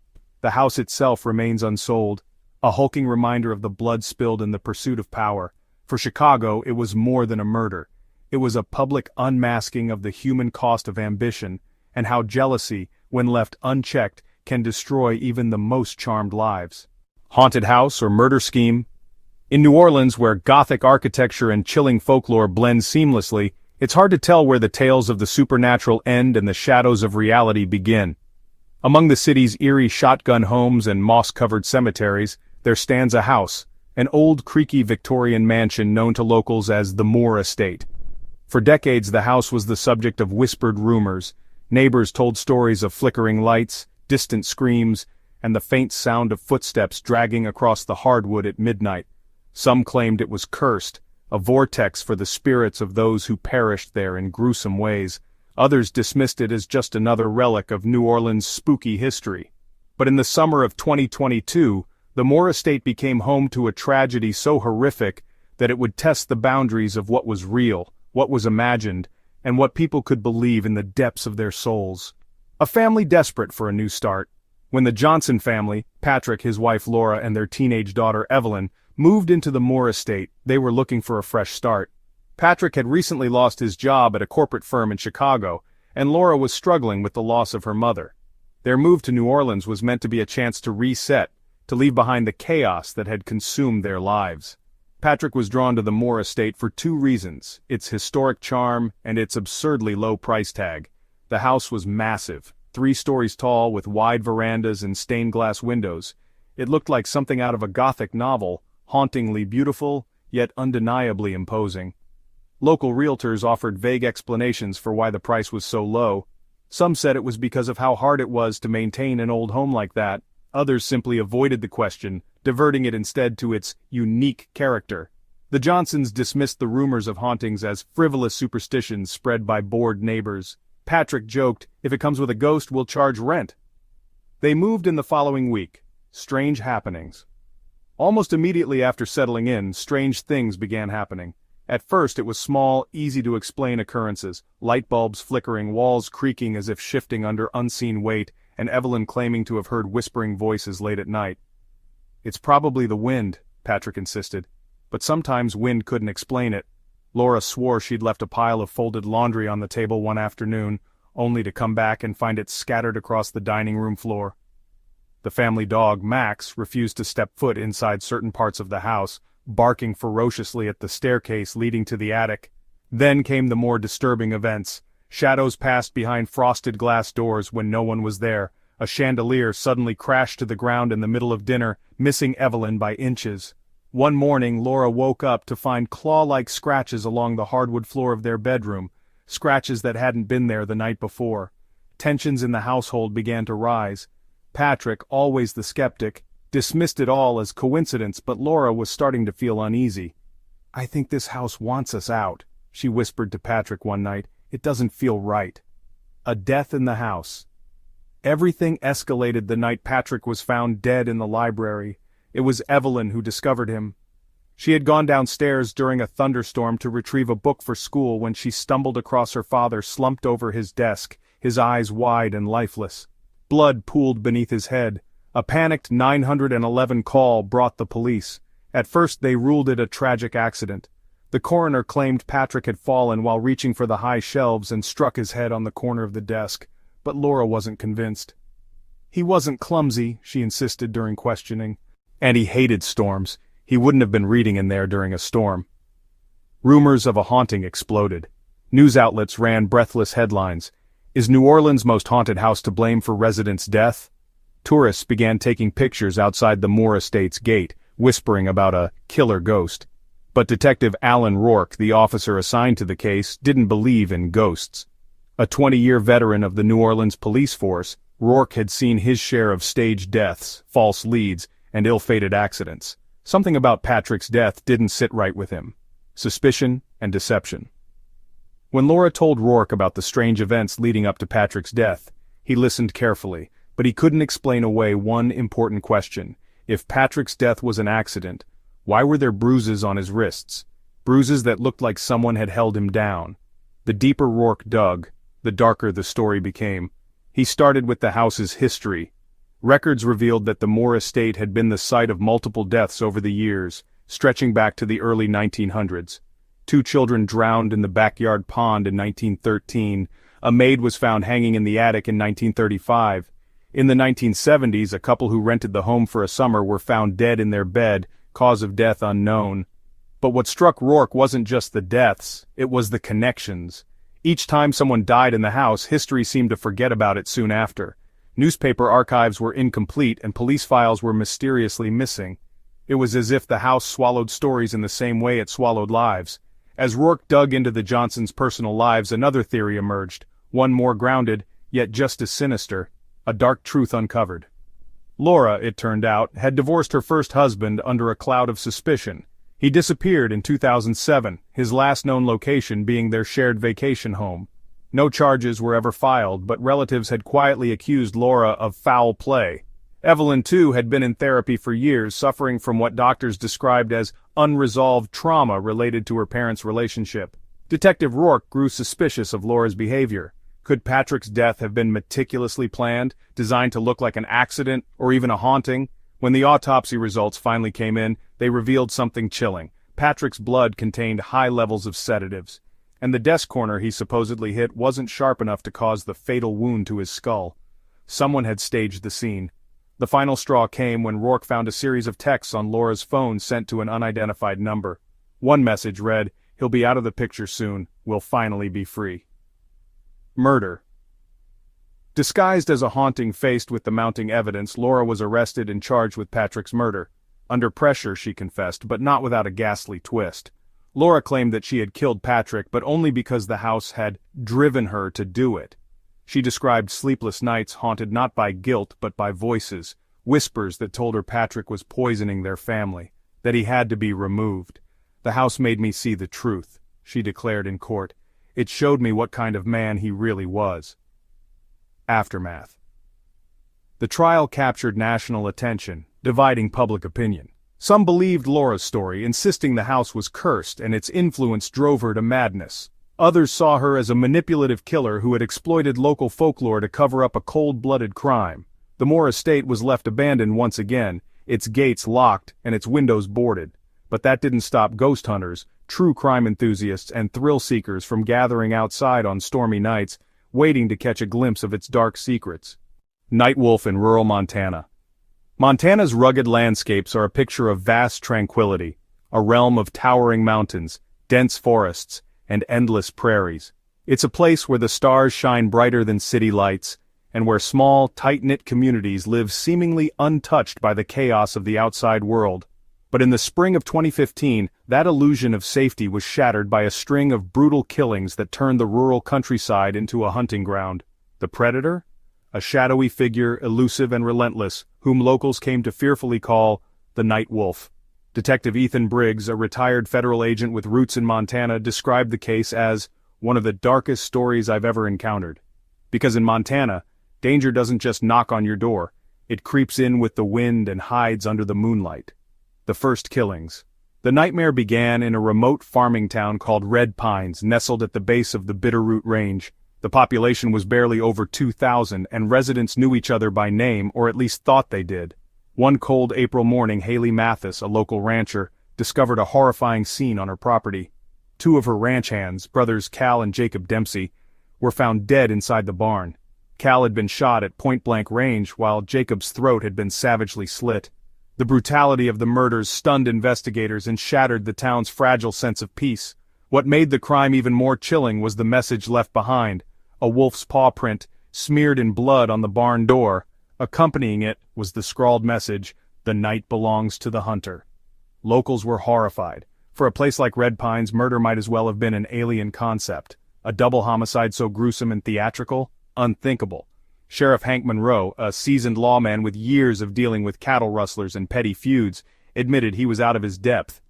The house itself remains unsold, a hulking reminder of the blood spilled in the pursuit of power. For Chicago, it was more than a murder. It was a public unmasking of the human cost of ambition, and how jealousy, when left unchecked, can destroy even the most charmed lives. Haunted house or murder scheme? In New Orleans, where Gothic architecture and chilling folklore blend seamlessly, it's hard to tell where the tales of the supernatural end and the shadows of reality begin. Among the city's eerie shotgun homes and moss-covered cemeteries, there stands a house, an old creaky Victorian mansion known to locals as the Moore Estate. For decades the house was the subject of whispered rumors. Neighbors told stories of flickering lights, distant screams, and the faint sound of footsteps dragging across the hardwood at midnight. Some claimed it was cursed, a vortex for the spirits of those who perished there in gruesome ways. Others dismissed it as just another relic of New Orleans' spooky history. But in the summer of 2022, the Moore Estate became home to a tragedy so horrific that it would test the boundaries of what was real, what was imagined, and what people could believe in the depths of their souls. A family desperate for a new start. When the Johnson family, Patrick, his wife Laura, and their teenage daughter Evelyn, moved into the Moore Estate, they were looking for a fresh start. Patrick had recently lost his job at a corporate firm in Chicago, and Laura was struggling with the loss of her mother. Their move to New Orleans was meant to be a chance to reset, to leave behind the chaos that had consumed their lives. Patrick was drawn to the Moore Estate for two reasons: its historic charm and its absurdly low price tag. The house was massive, 3 stories tall with wide verandas and stained glass windows. It looked like something out of a Gothic novel, hauntingly beautiful, yet undeniably imposing. Local realtors offered vague explanations for why the price was so low. Some said it was because of how hard it was to maintain an old home like that. Others simply avoided the question, diverting it instead to its unique character. The Johnsons dismissed the rumors of hauntings as frivolous superstitions spread by bored neighbors. Patrick joked, "If it comes with a ghost, we'll charge rent." They moved in the following week. Strange happenings. Almost immediately after settling in, strange things began happening. At first it was small, easy-to-explain occurrences, light bulbs flickering, walls creaking as if shifting under unseen weight, and Evelyn claiming to have heard whispering voices late at night. "It's probably the wind," Patrick insisted. But sometimes wind couldn't explain it. Laura swore she'd left a pile of folded laundry on the table one afternoon, only to come back and find it scattered across the dining room floor. The family dog, Max, refused to step foot inside certain parts of the house, barking ferociously at the staircase leading to the attic. Then came the more disturbing events. Shadows passed behind frosted glass doors when no one was there. A chandelier suddenly crashed to the ground in the middle of dinner, missing Evelyn by inches. One morning Laura woke up to find claw-like scratches along the hardwood floor of their bedroom, scratches that hadn't been there the night before. Tensions in the household began to rise. Patrick, always the skeptic, dismissed it all as coincidence, but Laura was starting to feel uneasy. "I think this house wants us out," she whispered to Patrick one night. "It doesn't feel right." A death in the house. Everything escalated the night Patrick was found dead in the library. It was Evelyn who discovered him. She had gone downstairs during a thunderstorm to retrieve a book for school when she stumbled across her father slumped over his desk, his eyes wide and lifeless. Blood pooled beneath his head. A panicked 911 call brought the police. At first they ruled it a tragic accident. The coroner claimed Patrick had fallen while reaching for the high shelves and struck his head on the corner of the desk, but Laura wasn't convinced. "He wasn't clumsy," she insisted during questioning. And he hated storms. He wouldn't have been reading in there during a storm. Rumors of a haunting exploded. News outlets ran breathless headlines. "Is New Orleans' most haunted house to blame for residents' death?" Tourists began taking pictures outside the Moore Estate's gate, whispering about a killer ghost. But Detective Alan Rourke, the officer assigned to the case, didn't believe in ghosts. A 20-year veteran of the New Orleans police force, Rourke had seen his share of staged deaths, false leads, and ill-fated accidents. Something about Patrick's death didn't sit right with him. Suspicion and deception. When Laura told Rourke about the strange events leading up to Patrick's death, he listened carefully, but he couldn't explain away one important question. If Patrick's death was an accident, why were there bruises on his wrists? Bruises that looked like someone had held him down. The deeper Rourke dug, the darker the story became. He started with the house's history. Records revealed that the Moore Estate had been the site of multiple deaths over the years, stretching back to the early 1900s. 2 children drowned in the backyard pond in 1913. A maid was found hanging in the attic in 1935. In the 1970s, a couple who rented the home for a summer were found dead in their bed, cause of death unknown. But what struck Rourke wasn't just the deaths, it was the connections. Each time someone died in the house, history seemed to forget about it soon after. Newspaper archives were incomplete and police files were mysteriously missing. It was as if the house swallowed stories in the same way it swallowed lives. As Rourke dug into the Johnsons' personal lives, another theory emerged, one more grounded, yet just as sinister, a dark truth uncovered. Laura, it turned out, had divorced her first husband under a cloud of suspicion. He disappeared in 2007, his last known location being their shared vacation home. No charges were ever filed, but relatives had quietly accused Laura of foul play. Evelyn, too, had been in therapy for years, suffering from what doctors described as unresolved trauma related to her parents' relationship. Detective Rourke grew suspicious of Laura's behavior. Could Patrick's death have been meticulously planned, designed to look like an accident, or even a haunting? When the autopsy results finally came in, they revealed something chilling. Patrick's blood contained high levels of sedatives, and the desk corner he supposedly hit wasn't sharp enough to cause the fatal wound to his skull. Someone had staged the scene. The final straw came when Rourke found a series of texts on Laura's phone sent to an unidentified number. One message read, "He'll be out of the picture soon. We'll finally be free." Murder. Disguised as a haunting faced with the mounting evidence, Laura was arrested and charged with Patrick's murder. Under pressure, she confessed, but not without a ghastly twist. Laura claimed that she had killed Patrick, but only because the house had driven her to do it. She described sleepless nights haunted not by guilt but by voices, whispers that told her Patrick was poisoning their family, that he had to be removed. "The house made me see the truth," she declared in court. "It showed me what kind of man he really was." Aftermath. The trial captured national attention, dividing public opinion. Some believed Laura's story, insisting the house was cursed and its influence drove her to madness. Others saw her as a manipulative killer who had exploited local folklore to cover up a cold-blooded crime. The Moore estate was left abandoned once again, its gates locked and its windows boarded. But that didn't stop ghost hunters, true crime enthusiasts and thrill-seekers from gathering outside on stormy nights, waiting to catch a glimpse of its dark secrets. Night Wolf in rural Montana. Montana's rugged landscapes are a picture of vast tranquility, a realm of towering mountains, dense forests, and endless prairies. It's a place where the stars shine brighter than city lights, and where small, tight-knit communities live seemingly untouched by the chaos of the outside world. But in the spring of 2015, that illusion of safety was shattered by a string of brutal killings that turned the rural countryside into a hunting ground. The predator? A shadowy figure, elusive and relentless, whom locals came to fearfully call the Night Wolf. Detective Ethan Briggs, a retired federal agent with roots in Montana, described the case as one of the darkest stories I've ever encountered. Because in Montana, danger doesn't just knock on your door, it creeps in with the wind and hides under the moonlight. The first killings. The nightmare began in a remote farming town called Red Pines, nestled at the base of the Bitterroot Range. The population was barely over 2,000, and residents knew each other by name, or at least thought they did. One cold April morning, Haley Mathis, a local rancher, discovered a horrifying scene on her property. 2 of her ranch hands, brothers Cal and Jacob Dempsey, were found dead inside the barn. Cal had been shot at point-blank range, while Jacob's throat had been savagely slit. The brutality of the murders stunned investigators and shattered the town's fragile sense of peace. What made the crime even more chilling was the message left behind, a wolf's paw print, smeared in blood on the barn door. Accompanying it was the scrawled message, "The night belongs to the hunter." Locals were horrified. For a place like Red Pines, murder might as well have been an alien concept. A double homicide so gruesome and theatrical? Unthinkable. Sheriff Hank Monroe, a seasoned lawman with years of dealing with cattle rustlers and petty feuds, admitted he was out of his depth.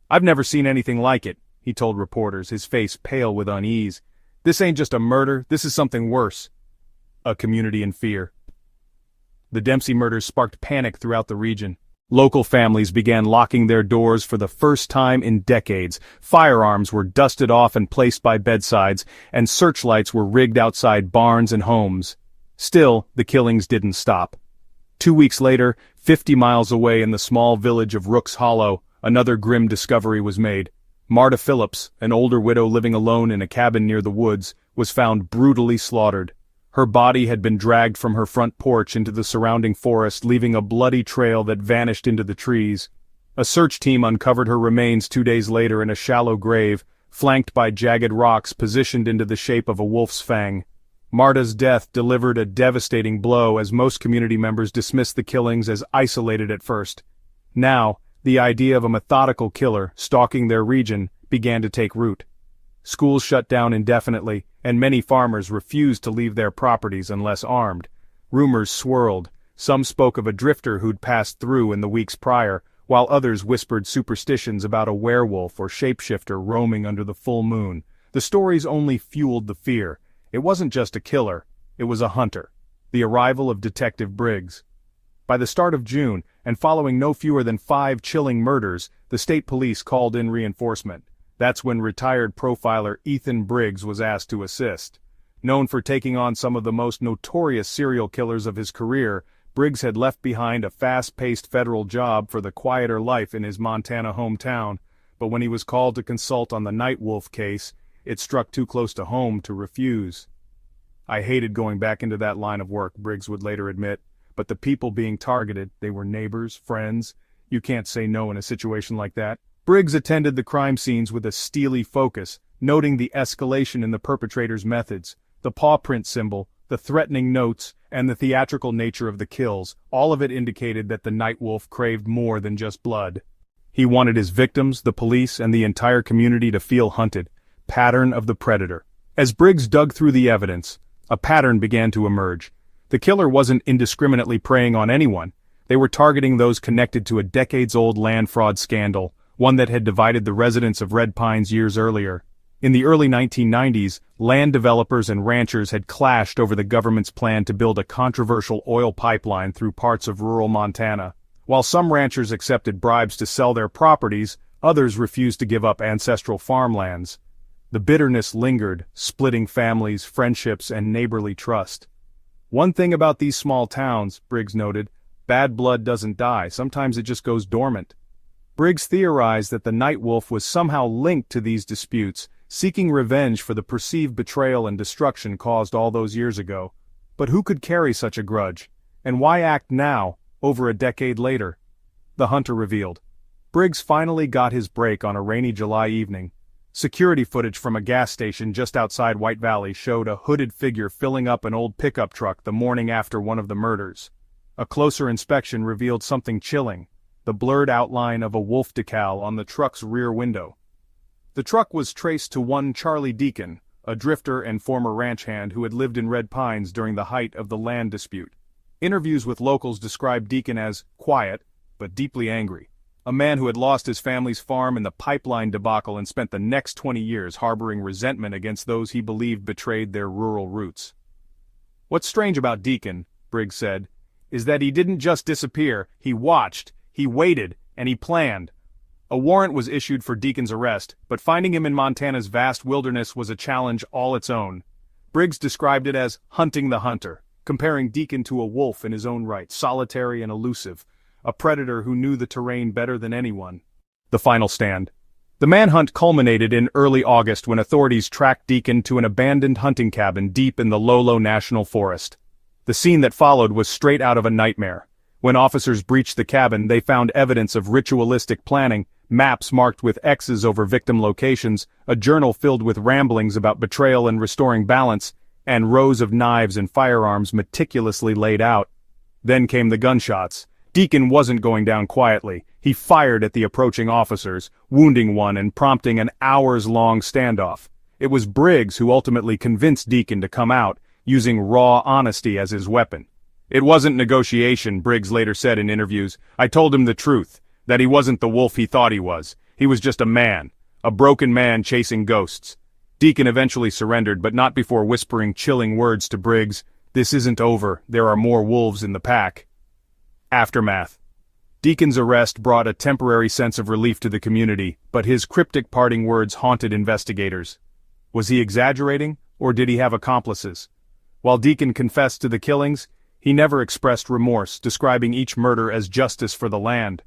"I've never seen anything like it," he told reporters, his face pale with unease. "This ain't just a murder, this is something worse." A community in fear. The Dempsey murders sparked panic throughout the region. Local families began locking their doors for the first time in decades. Firearms were dusted off and placed by bedsides, and searchlights were rigged outside barns and homes. Still, the killings didn't stop. 2 weeks later, 50 miles away in the small village of Rooks Hollow, another grim discovery was made. Marta Phillips, an older widow living alone in a cabin near the woods, was found brutally slaughtered. Her body had been dragged from her front porch into the surrounding forest, leaving a bloody trail that vanished into the trees. A search team uncovered her remains 2 days later in a shallow grave, flanked by jagged rocks positioned into the shape of a wolf's fang. Marta's death delivered a devastating blow as most community members dismissed the killings as isolated at first. Now, the idea of a methodical killer stalking their region began to take root. Schools shut down indefinitely, and many farmers refused to leave their properties unless armed. Rumors swirled. Some spoke of a drifter who'd passed through in the weeks prior, while others whispered superstitions about a werewolf or shapeshifter roaming under the full moon. The stories only fueled the fear. It wasn't just a killer, it was a hunter. The arrival of Detective Briggs. By the start of June, and following no fewer than 5 chilling murders, the state police called in reinforcement. That's when retired profiler Ethan Briggs was asked to assist. Known for taking on some of the most notorious serial killers of his career, Briggs had left behind a fast-paced federal job for the quieter life in his Montana hometown, but when he was called to consult on the Nightwolf case, it struck too close to home to refuse. "I hated going back into that line of work," Briggs would later admit, "but the people being targeted, they were neighbors, friends. You can't say no in a situation like that." Briggs attended the crime scenes with a steely focus, noting the escalation in the perpetrator's methods, the paw print symbol, the threatening notes, and the theatrical nature of the kills. All of it indicated that the Nightwolf craved more than just blood. He wanted his victims, the police, and the entire community to feel hunted. Pattern of the predator. As Briggs dug through the evidence, a pattern began to emerge. The killer wasn't indiscriminately preying on anyone. They were targeting those connected to a decades-old land fraud scandal, one that had divided the residents of Red Pines years earlier. In the early 1990s, land developers and ranchers had clashed over the government's plan to build a controversial oil pipeline through parts of rural Montana. While some ranchers accepted bribes to sell their properties, others refused to give up ancestral farmlands. The bitterness lingered, splitting families, friendships, and neighborly trust. "One thing about these small towns," Briggs noted, "bad blood doesn't die, sometimes it just goes dormant." Briggs theorized that the Nightwolf was somehow linked to these disputes, seeking revenge for the perceived betrayal and destruction caused all those years ago. But who could carry such a grudge? And why act now, over a decade later? The hunter revealed. Briggs finally got his break on a rainy July evening. Security footage from a gas station just outside White Valley showed a hooded figure filling up an old pickup truck the morning after one of the murders. A closer inspection revealed something chilling: the blurred outline of a wolf decal on the truck's rear window. The truck was traced to one Charlie Deacon, a drifter and former ranch hand who had lived in Red Pines during the height of the land dispute. Interviews with locals described Deacon as quiet, but deeply angry. A man who had lost his family's farm in the pipeline debacle and spent the next 20 years harboring resentment against those he believed betrayed their rural roots. "What's strange about Deacon," Briggs said, "is that he didn't just disappear, he watched, he waited, and he planned." A warrant was issued for Deacon's arrest, but finding him in Montana's vast wilderness was a challenge all its own. Briggs described it as hunting the hunter, comparing Deacon to a wolf in his own right, solitary and elusive, a predator who knew the terrain better than anyone. The final stand. The manhunt culminated in early August when authorities tracked Deacon to an abandoned hunting cabin deep in the Lolo National Forest. The scene that followed was straight out of a nightmare. When officers breached the cabin, they found evidence of ritualistic planning, maps marked with X's over victim locations, a journal filled with ramblings about betrayal and restoring balance, and rows of knives and firearms meticulously laid out. Then came the gunshots. Deacon wasn't going down quietly. He fired at the approaching officers, wounding one and prompting an hours-long standoff. It was Briggs who ultimately convinced Deacon to come out, using raw honesty as his weapon. "It wasn't negotiation," Briggs later said in interviews. "I told him the truth, that he wasn't the wolf he thought he was. He was just a man, a broken man chasing ghosts." Deacon eventually surrendered, but not before whispering chilling words to Briggs, "This isn't over, there are more wolves in the pack." Aftermath. Deacon's arrest brought a temporary sense of relief to the community, but his cryptic parting words haunted investigators. Was he exaggerating, or did he have accomplices? While Deacon confessed to the killings, he never expressed remorse, describing each murder as justice for the land.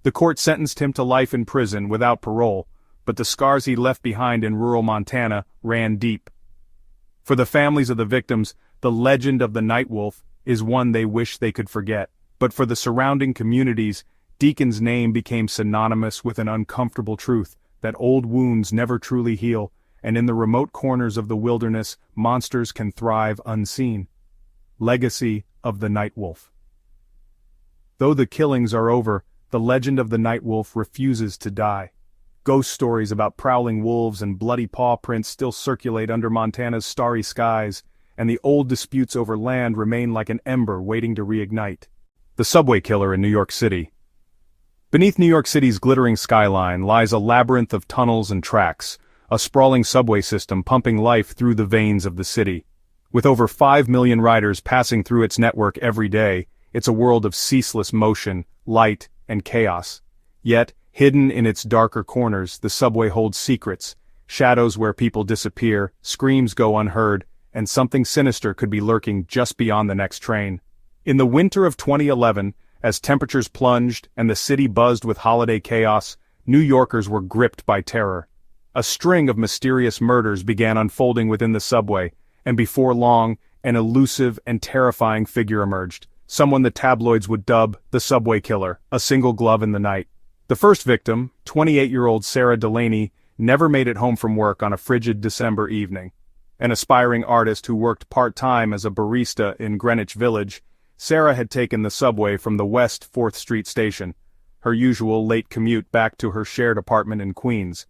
The court sentenced him to life in prison without parole, but the scars he left behind in rural Montana ran deep. For the families of the victims, the legend of the Nightwolf is one they wish they could forget. But for the surrounding communities, Deacon's name became synonymous with an uncomfortable truth, that old wounds never truly heal, and in the remote corners of the wilderness, monsters can thrive unseen. Legacy of the Nightwolf. Though the killings are over, the legend of the Nightwolf refuses to die. Ghost stories about prowling wolves and bloody paw prints still circulate under Montana's starry skies, and the old disputes over land remain like an ember waiting to reignite. The Subway Killer in New York City. Beneath New York City's glittering skyline lies a labyrinth of tunnels and tracks, a sprawling subway system pumping life through the veins of the city. With over 5 million riders passing through its network every day, it's a world of ceaseless motion, light, and chaos. Yet, hidden in its darker corners, the subway holds secrets, shadows where people disappear, screams go unheard, and something sinister could be lurking just beyond the next train. In the winter of 2011, as temperatures plunged and the city buzzed with holiday chaos, New Yorkers were gripped by terror. A string of mysterious murders began unfolding within the subway, and before long, an elusive and terrifying figure emerged, someone the tabloids would dub the Subway Killer, a single glove in the night. The first victim, 28-year-old Sarah Delaney, never made it home from work on a frigid December evening. An aspiring artist who worked part-time as a barista in Greenwich Village, Sarah had taken the subway from the West 4th Street station, her usual late commute back to her shared apartment in Queens.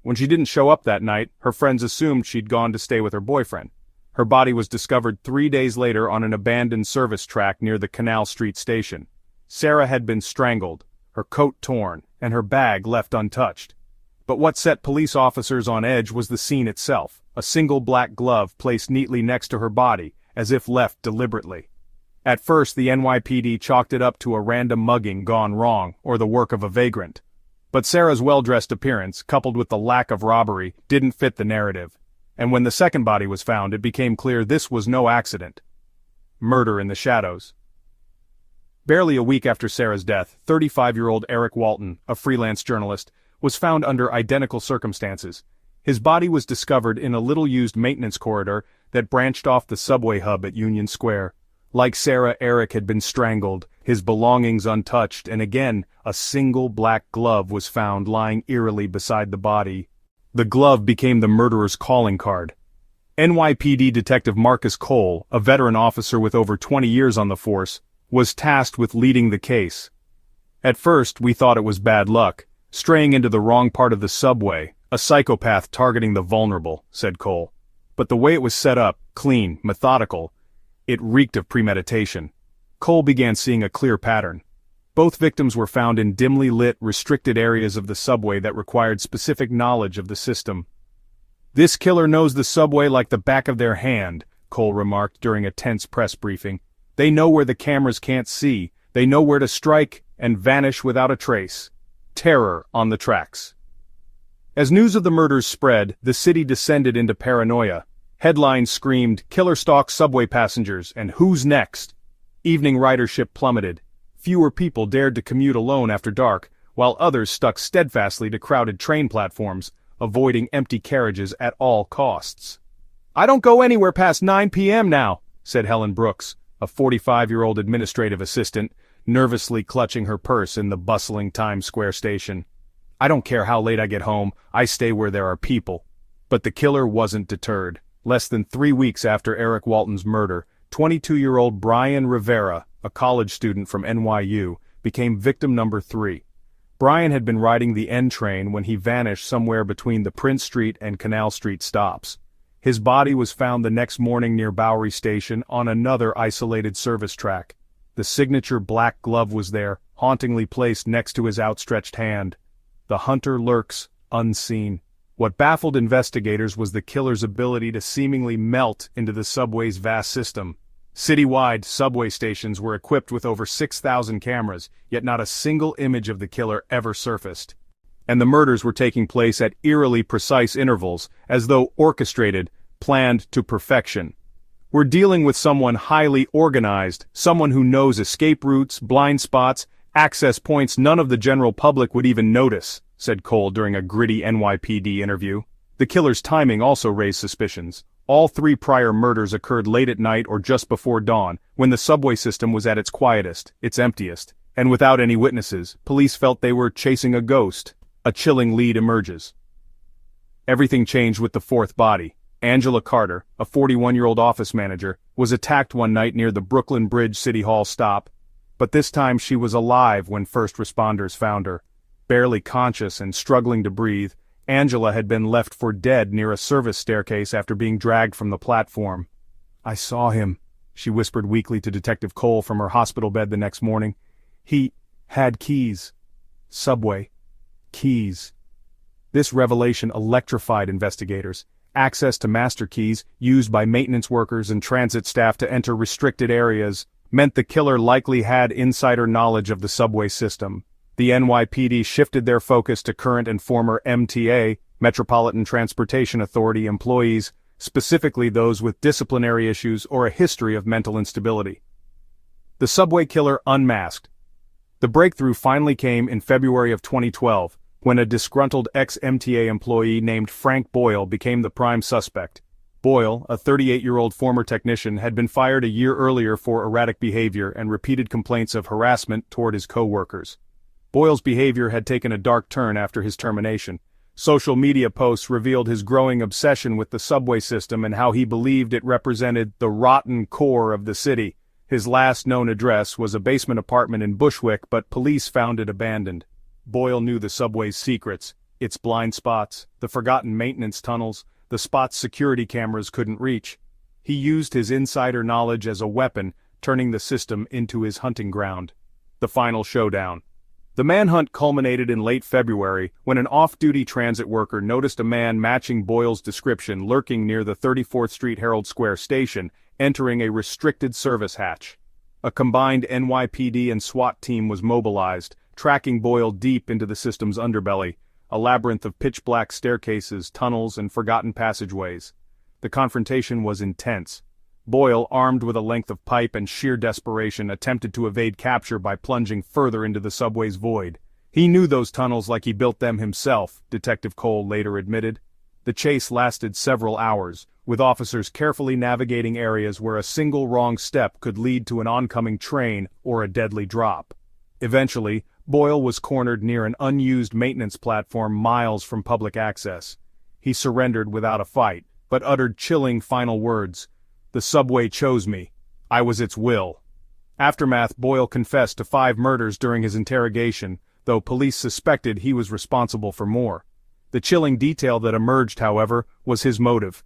When she didn't show up that night, her friends assumed she'd gone to stay with her boyfriend. Her body was discovered 3 days later on an abandoned service track near the Canal Street station. Sarah had been strangled, her coat torn, and her bag left untouched. But what set police officers on edge was the scene itself, a single black glove placed neatly next to her body, as if left deliberately. At first the NYPD chalked it up to a random mugging gone wrong, or the work of a vagrant. But Sarah's well-dressed appearance, coupled with the lack of robbery, didn't fit the narrative. And when the second body was found, it became clear this was no accident. Murder in the shadows. Barely a week after Sarah's death, 35-year-old Eric Walton, a freelance journalist, was found under identical circumstances. His body was discovered in a little-used maintenance corridor that branched off the subway hub at Union Square. Like Sarah, Eric had been strangled, his belongings untouched, and again, a single black glove was found lying eerily beside the body. The glove became the murderer's calling card. NYPD Detective Marcus Cole, a veteran officer with over 20 years on the force, was tasked with leading the case. At first, we thought it was bad luck, straying into the wrong part of the subway, a psychopath targeting the vulnerable, said Cole. But the way it was set up, clean, methodical, it reeked of premeditation. Cole began seeing a clear pattern. Both victims were found in dimly lit, restricted areas of the subway that required specific knowledge of the system. "This killer knows the subway like the back of their hand," Cole remarked during a tense press briefing. "They know where the cameras can't see, they know where to strike and vanish without a trace. Terror on the tracks." As news of the murders spread, the city descended into paranoia. Headlines screamed, "Killer stalks subway passengers," and "Who's next?" Evening ridership plummeted. Fewer people dared to commute alone after dark, while others stuck steadfastly to crowded train platforms, avoiding empty carriages at all costs. "I don't go anywhere past 9 p.m. now," said Helen Brooks, a 45-year-old administrative assistant, nervously clutching her purse in the bustling Times Square station. "I don't care how late I get home, I stay where there are people." But the killer wasn't deterred. Less than 3 weeks after Eric Walton's murder, 22-year-old Brian Rivera, a college student from NYU, became victim number 3. Brian had been riding the N train when he vanished somewhere between the Prince Street and Canal Street stops. His body was found the next morning near Bowery Station on another isolated service track. The signature black glove was there, hauntingly placed next to his outstretched hand. The hunter lurks, unseen. What baffled investigators was the killer's ability to seemingly melt into the subway's vast system. Citywide, subway stations were equipped with over 6,000 cameras, yet not a single image of the killer ever surfaced. And the murders were taking place at eerily precise intervals, as though orchestrated, planned to perfection. We're dealing with someone highly organized, someone who knows escape routes, blind spots, access points none of the general public would even notice, said Cole during a gritty NYPD interview. The killer's timing also raised suspicions. All 3 prior murders occurred late at night or just before dawn, when the subway system was at its quietest, its emptiest. And without any witnesses, police felt they were chasing a ghost. A chilling lead emerges. Everything changed with the 4th body. Angela Carter, a 41-year-old office manager, was attacked one night near the Brooklyn Bridge City Hall stop. But this time she was alive when first responders found her. Barely conscious and struggling to breathe, Angela had been left for dead near a service staircase after being dragged from the platform. "I saw him," she whispered weakly to Detective Cole from her hospital bed the next morning. "He had keys. Subway. Keys." This revelation electrified investigators. Access to master keys, used by maintenance workers and transit staff to enter restricted areas, meant the killer likely had insider knowledge of the subway system. The NYPD shifted their focus to current and former MTA, Metropolitan Transportation Authority employees, specifically those with disciplinary issues or a history of mental instability. The subway killer unmasked. The breakthrough finally came in February of 2012, when a disgruntled ex-MTA employee named Frank Boyle became the prime suspect. Boyle, a 38-year-old former technician, had been fired a year earlier for erratic behavior and repeated complaints of harassment toward his co-workers. Boyle's behavior had taken a dark turn after his termination. Social media posts revealed his growing obsession with the subway system and how he believed it represented the rotten core of the city. His last known address was a basement apartment in Bushwick, but police found it abandoned. Boyle knew the subway's secrets, its blind spots, the forgotten maintenance tunnels, the spots security cameras couldn't reach. He used his insider knowledge as a weapon, turning the system into his hunting ground. The final showdown. The manhunt culminated in late February when an off-duty transit worker noticed a man matching Boyle's description lurking near the 34th Street Herald Square station, entering a restricted service hatch. A combined NYPD and SWAT team was mobilized, tracking Boyle deep into the system's underbelly, a labyrinth of pitch-black staircases, tunnels, and forgotten passageways. The confrontation was intense. Boyle, armed with a length of pipe and sheer desperation, attempted to evade capture by plunging further into the subway's void. He knew those tunnels like he built them himself, Detective Cole later admitted. The chase lasted several hours, with officers carefully navigating areas where a single wrong step could lead to an oncoming train or a deadly drop. Eventually, Boyle was cornered near an unused maintenance platform miles from public access. He surrendered without a fight, but uttered chilling final words. "The subway chose me. I was its will." Aftermath: Boyle confessed to 5 murders during his interrogation, though police suspected he was responsible for more. The chilling detail that emerged, however, was his motive.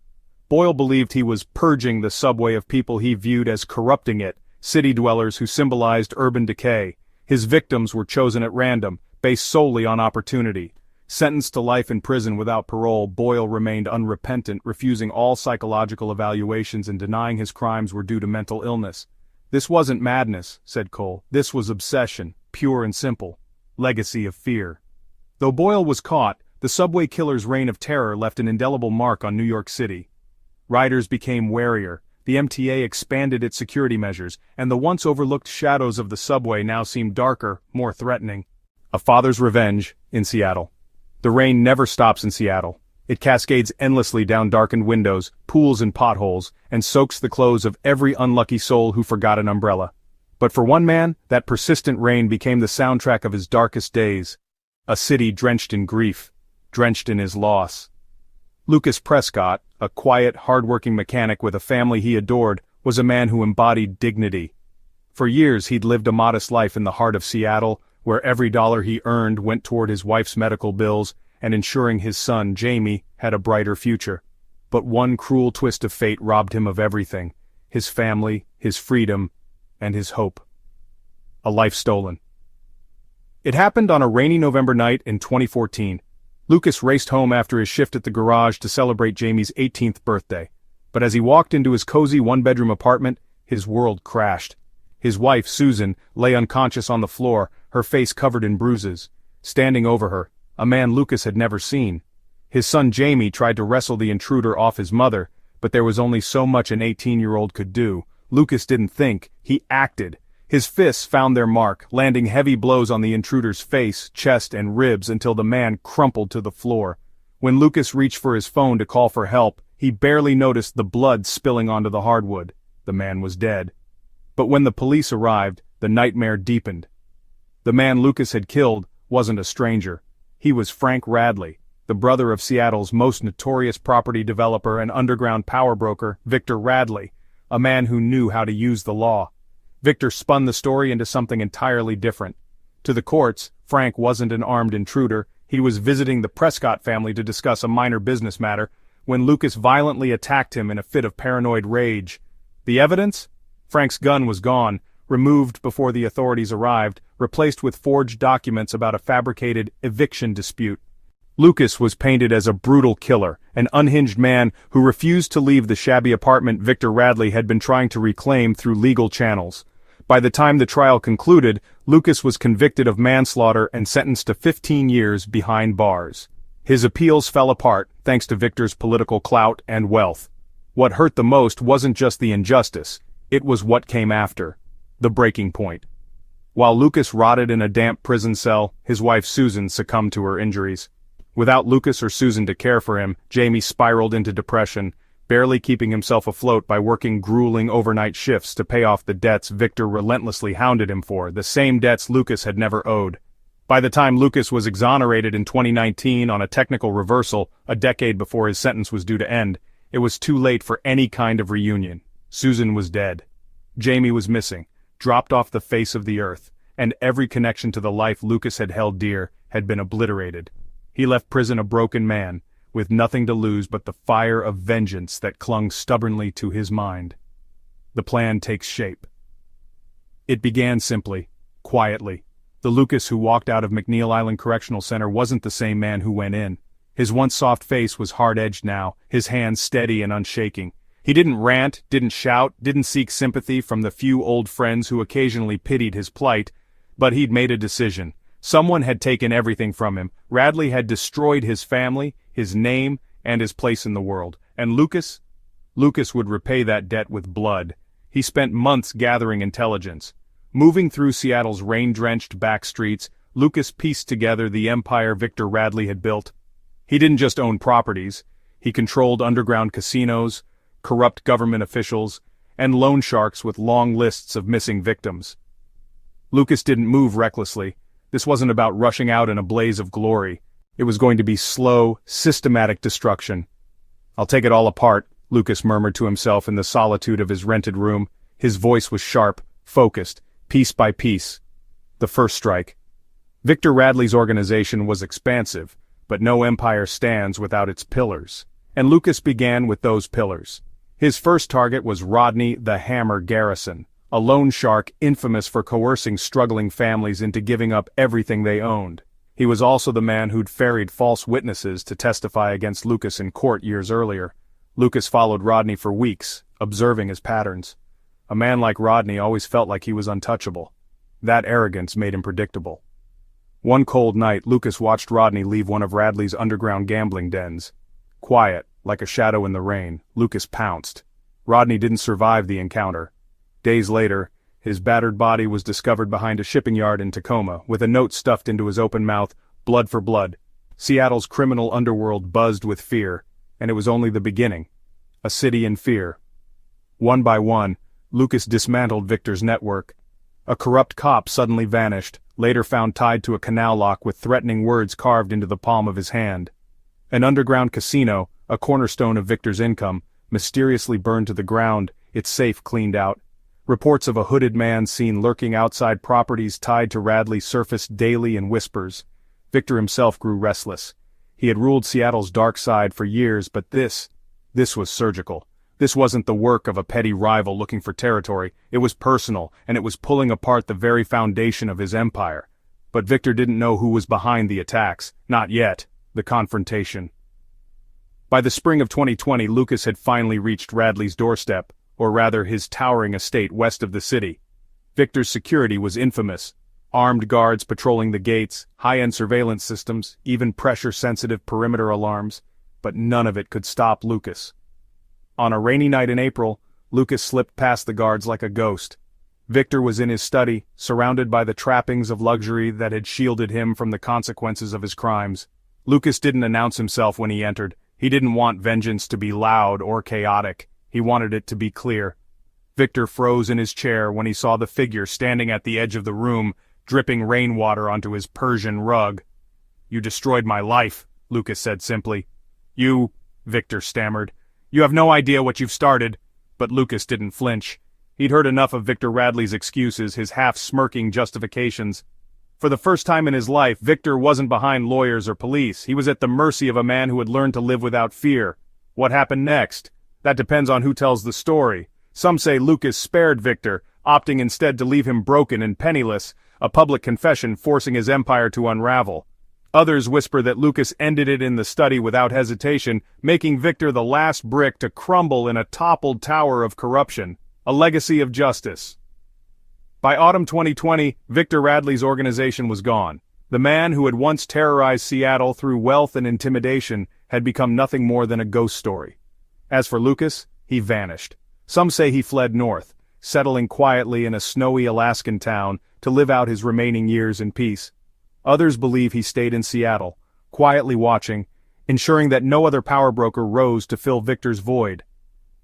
Boyle believed he was purging the subway of people he viewed as corrupting it, city dwellers who symbolized urban decay. His victims were chosen at random, based solely on opportunity. Sentenced to life in prison without parole, Boyle remained unrepentant, refusing all psychological evaluations and denying his crimes were due to mental illness. "This wasn't madness," said Cole. "This was obsession, pure and simple. Legacy of fear." Though Boyle was caught, the subway killer's reign of terror left an indelible mark on New York City. Riders became warier, the MTA expanded its security measures, and the once overlooked shadows of the subway now seemed darker, more threatening. A father's revenge in Seattle. The rain never stops in Seattle. It cascades endlessly down darkened windows, pools and potholes, and soaks the clothes of every unlucky soul who forgot an umbrella. But for one man, that persistent rain became the soundtrack of his darkest days. A city drenched in grief, drenched in his loss. Lucas Prescott, a quiet, hard-working mechanic with a family he adored, was a man who embodied dignity. For years he'd lived a modest life in the heart of Seattle, where every dollar he earned went toward his wife's medical bills and ensuring his son, Jamie, had a brighter future. But one cruel twist of fate robbed him of everything: his family, his freedom, and his hope. A life stolen. It happened on a rainy November night in 2014. Lucas raced home after his shift at the garage to celebrate Jamie's 18th birthday. But as he walked into his cozy one-bedroom apartment, his world crashed. His wife, Susan, lay unconscious on the floor, her face covered in bruises. Standing over her, a man Lucas had never seen. His son Jamie tried to wrestle the intruder off his mother, but there was only so much an 18-year-old could do. Lucas didn't think, he acted. His fists found their mark, landing heavy blows on the intruder's face, chest, and ribs until the man crumpled to the floor. When Lucas reached for his phone to call for help, he barely noticed the blood spilling onto the hardwood. The man was dead. But when the police arrived, the nightmare deepened. The man Lucas had killed wasn't a stranger. He was Frank Radley, the brother of Seattle's most notorious property developer and underground power broker, Victor Radley, a man who knew how to use the law. Victor spun the story into something entirely different. To the courts, Frank wasn't an armed intruder. He was visiting the Prescott family to discuss a minor business matter, when Lucas violently attacked him in a fit of paranoid rage. The evidence? Frank's gun was gone, removed before the authorities arrived, replaced with forged documents about a fabricated eviction dispute. Lucas was painted as a brutal killer, an unhinged man who refused to leave the shabby apartment Victor Radley had been trying to reclaim through legal channels. By the time the trial concluded, Lucas was convicted of manslaughter and sentenced to 15 years behind bars. His appeals fell apart, thanks to Victor's political clout and wealth. What hurt the most wasn't just the injustice, it was what came after. The breaking point. While Lucas rotted in a damp prison cell, his wife Susan succumbed to her injuries. Without Lucas or Susan to care for him, Jamie spiraled into depression, barely keeping himself afloat by working grueling overnight shifts to pay off the debts Victor relentlessly hounded him for, the same debts Lucas had never owed. By the time Lucas was exonerated in 2019 on a technical reversal, a decade before his sentence was due to end, it was too late for any kind of reunion. Susan was dead. Jamie was missing, dropped off the face of the earth, and every connection to the life Lucas had held dear had been obliterated. He left prison a broken man, with nothing to lose but the fire of vengeance that clung stubbornly to his mind. The plan takes shape. It began simply, quietly. The Lucas who walked out of McNeil Island Correctional Center wasn't the same man who went in. His once soft face was hard-edged now, his hands steady and unshaking. He didn't rant, didn't shout, didn't seek sympathy from the few old friends who occasionally pitied his plight, but he'd made a decision. Someone had taken everything from him. Radley had destroyed his family, his name, and his place in the world. And Lucas? Lucas would repay that debt with blood. He spent months gathering intelligence. Moving through Seattle's rain-drenched back streets, Lucas pieced together the empire Victor Radley had built. He didn't just own properties. He controlled underground casinos, corrupt government officials, and loan sharks with long lists of missing victims. Lucas didn't move recklessly. This wasn't about rushing out in a blaze of glory. It was going to be slow, systematic destruction. "I'll take it all apart," Lucas murmured to himself in the solitude of his rented room. His voice was sharp, focused, piece by piece. The first strike. Victor Radley's organization was expansive, but no empire stands without its pillars. And Lucas began with those pillars. His first target was Rodney the Hammer Garrison, a loan shark infamous for coercing struggling families into giving up everything they owned. He was also the man who'd ferried false witnesses to testify against Lucas in court years earlier. Lucas followed Rodney for weeks, observing his patterns. A man like Rodney always felt like he was untouchable. That arrogance made him predictable. One cold night, Lucas watched Rodney leave one of Radley's underground gambling dens. Quiet, like a shadow in the rain, Lucas pounced. Rodney didn't survive the encounter. Days later, his battered body was discovered behind a shipping yard in Tacoma, with a note stuffed into his open mouth, "Blood for blood." Seattle's criminal underworld buzzed with fear, and it was only the beginning. A city in fear. One by one, Lucas dismantled Victor's network. A corrupt cop suddenly vanished, later found tied to a canal lock with threatening words carved into the palm of his hand. An underground casino, a cornerstone of Victor's income, mysteriously burned to the ground, its safe cleaned out. Reports of a hooded man seen lurking outside properties tied to Radley surfaced daily in whispers. Victor himself grew restless. He had ruled Seattle's dark side for years, but this was surgical. This wasn't the work of a petty rival looking for territory. It was personal, and it was pulling apart the very foundation of his empire. But Victor didn't know who was behind the attacks. Not yet. The confrontation. By the spring of 2020, Lucas had finally reached Radley's doorstep, or rather his towering estate west of the city. Victor's security was infamous. Armed guards patrolling the gates, high-end surveillance systems, even pressure-sensitive perimeter alarms, but none of it could stop Lucas. On a rainy night in April, Lucas slipped past the guards like a ghost. Victor was in his study, surrounded by the trappings of luxury that had shielded him from the consequences of his crimes. Lucas didn't announce himself when he entered. He didn't want vengeance to be loud or chaotic. He wanted it to be clear. Victor froze in his chair when he saw the figure standing at the edge of the room, dripping rainwater onto his Persian rug. "You destroyed my life," Lucas said simply. Victor stammered. "You have no idea what you've started." But Lucas didn't flinch. He'd heard enough of Victor Radley's excuses, his half-smirking justifications. For the first time in his life, Victor wasn't behind lawyers or police. He was at the mercy of a man who had learned to live without fear. What happened next? That depends on who tells the story. Some say Lucas spared Victor, opting instead to leave him broken and penniless, a public confession forcing his empire to unravel. Others whisper that Lucas ended it in the study without hesitation, making Victor the last brick to crumble in a toppled tower of corruption, a legacy of justice. By autumn 2020, Victor Radley's organization was gone. The man who had once terrorized Seattle through wealth and intimidation had become nothing more than a ghost story. As for Lucas, he vanished. Some say he fled north, settling quietly in a snowy Alaskan town to live out his remaining years in peace. Others believe he stayed in Seattle, quietly watching, ensuring that no other power broker rose to fill Victor's void.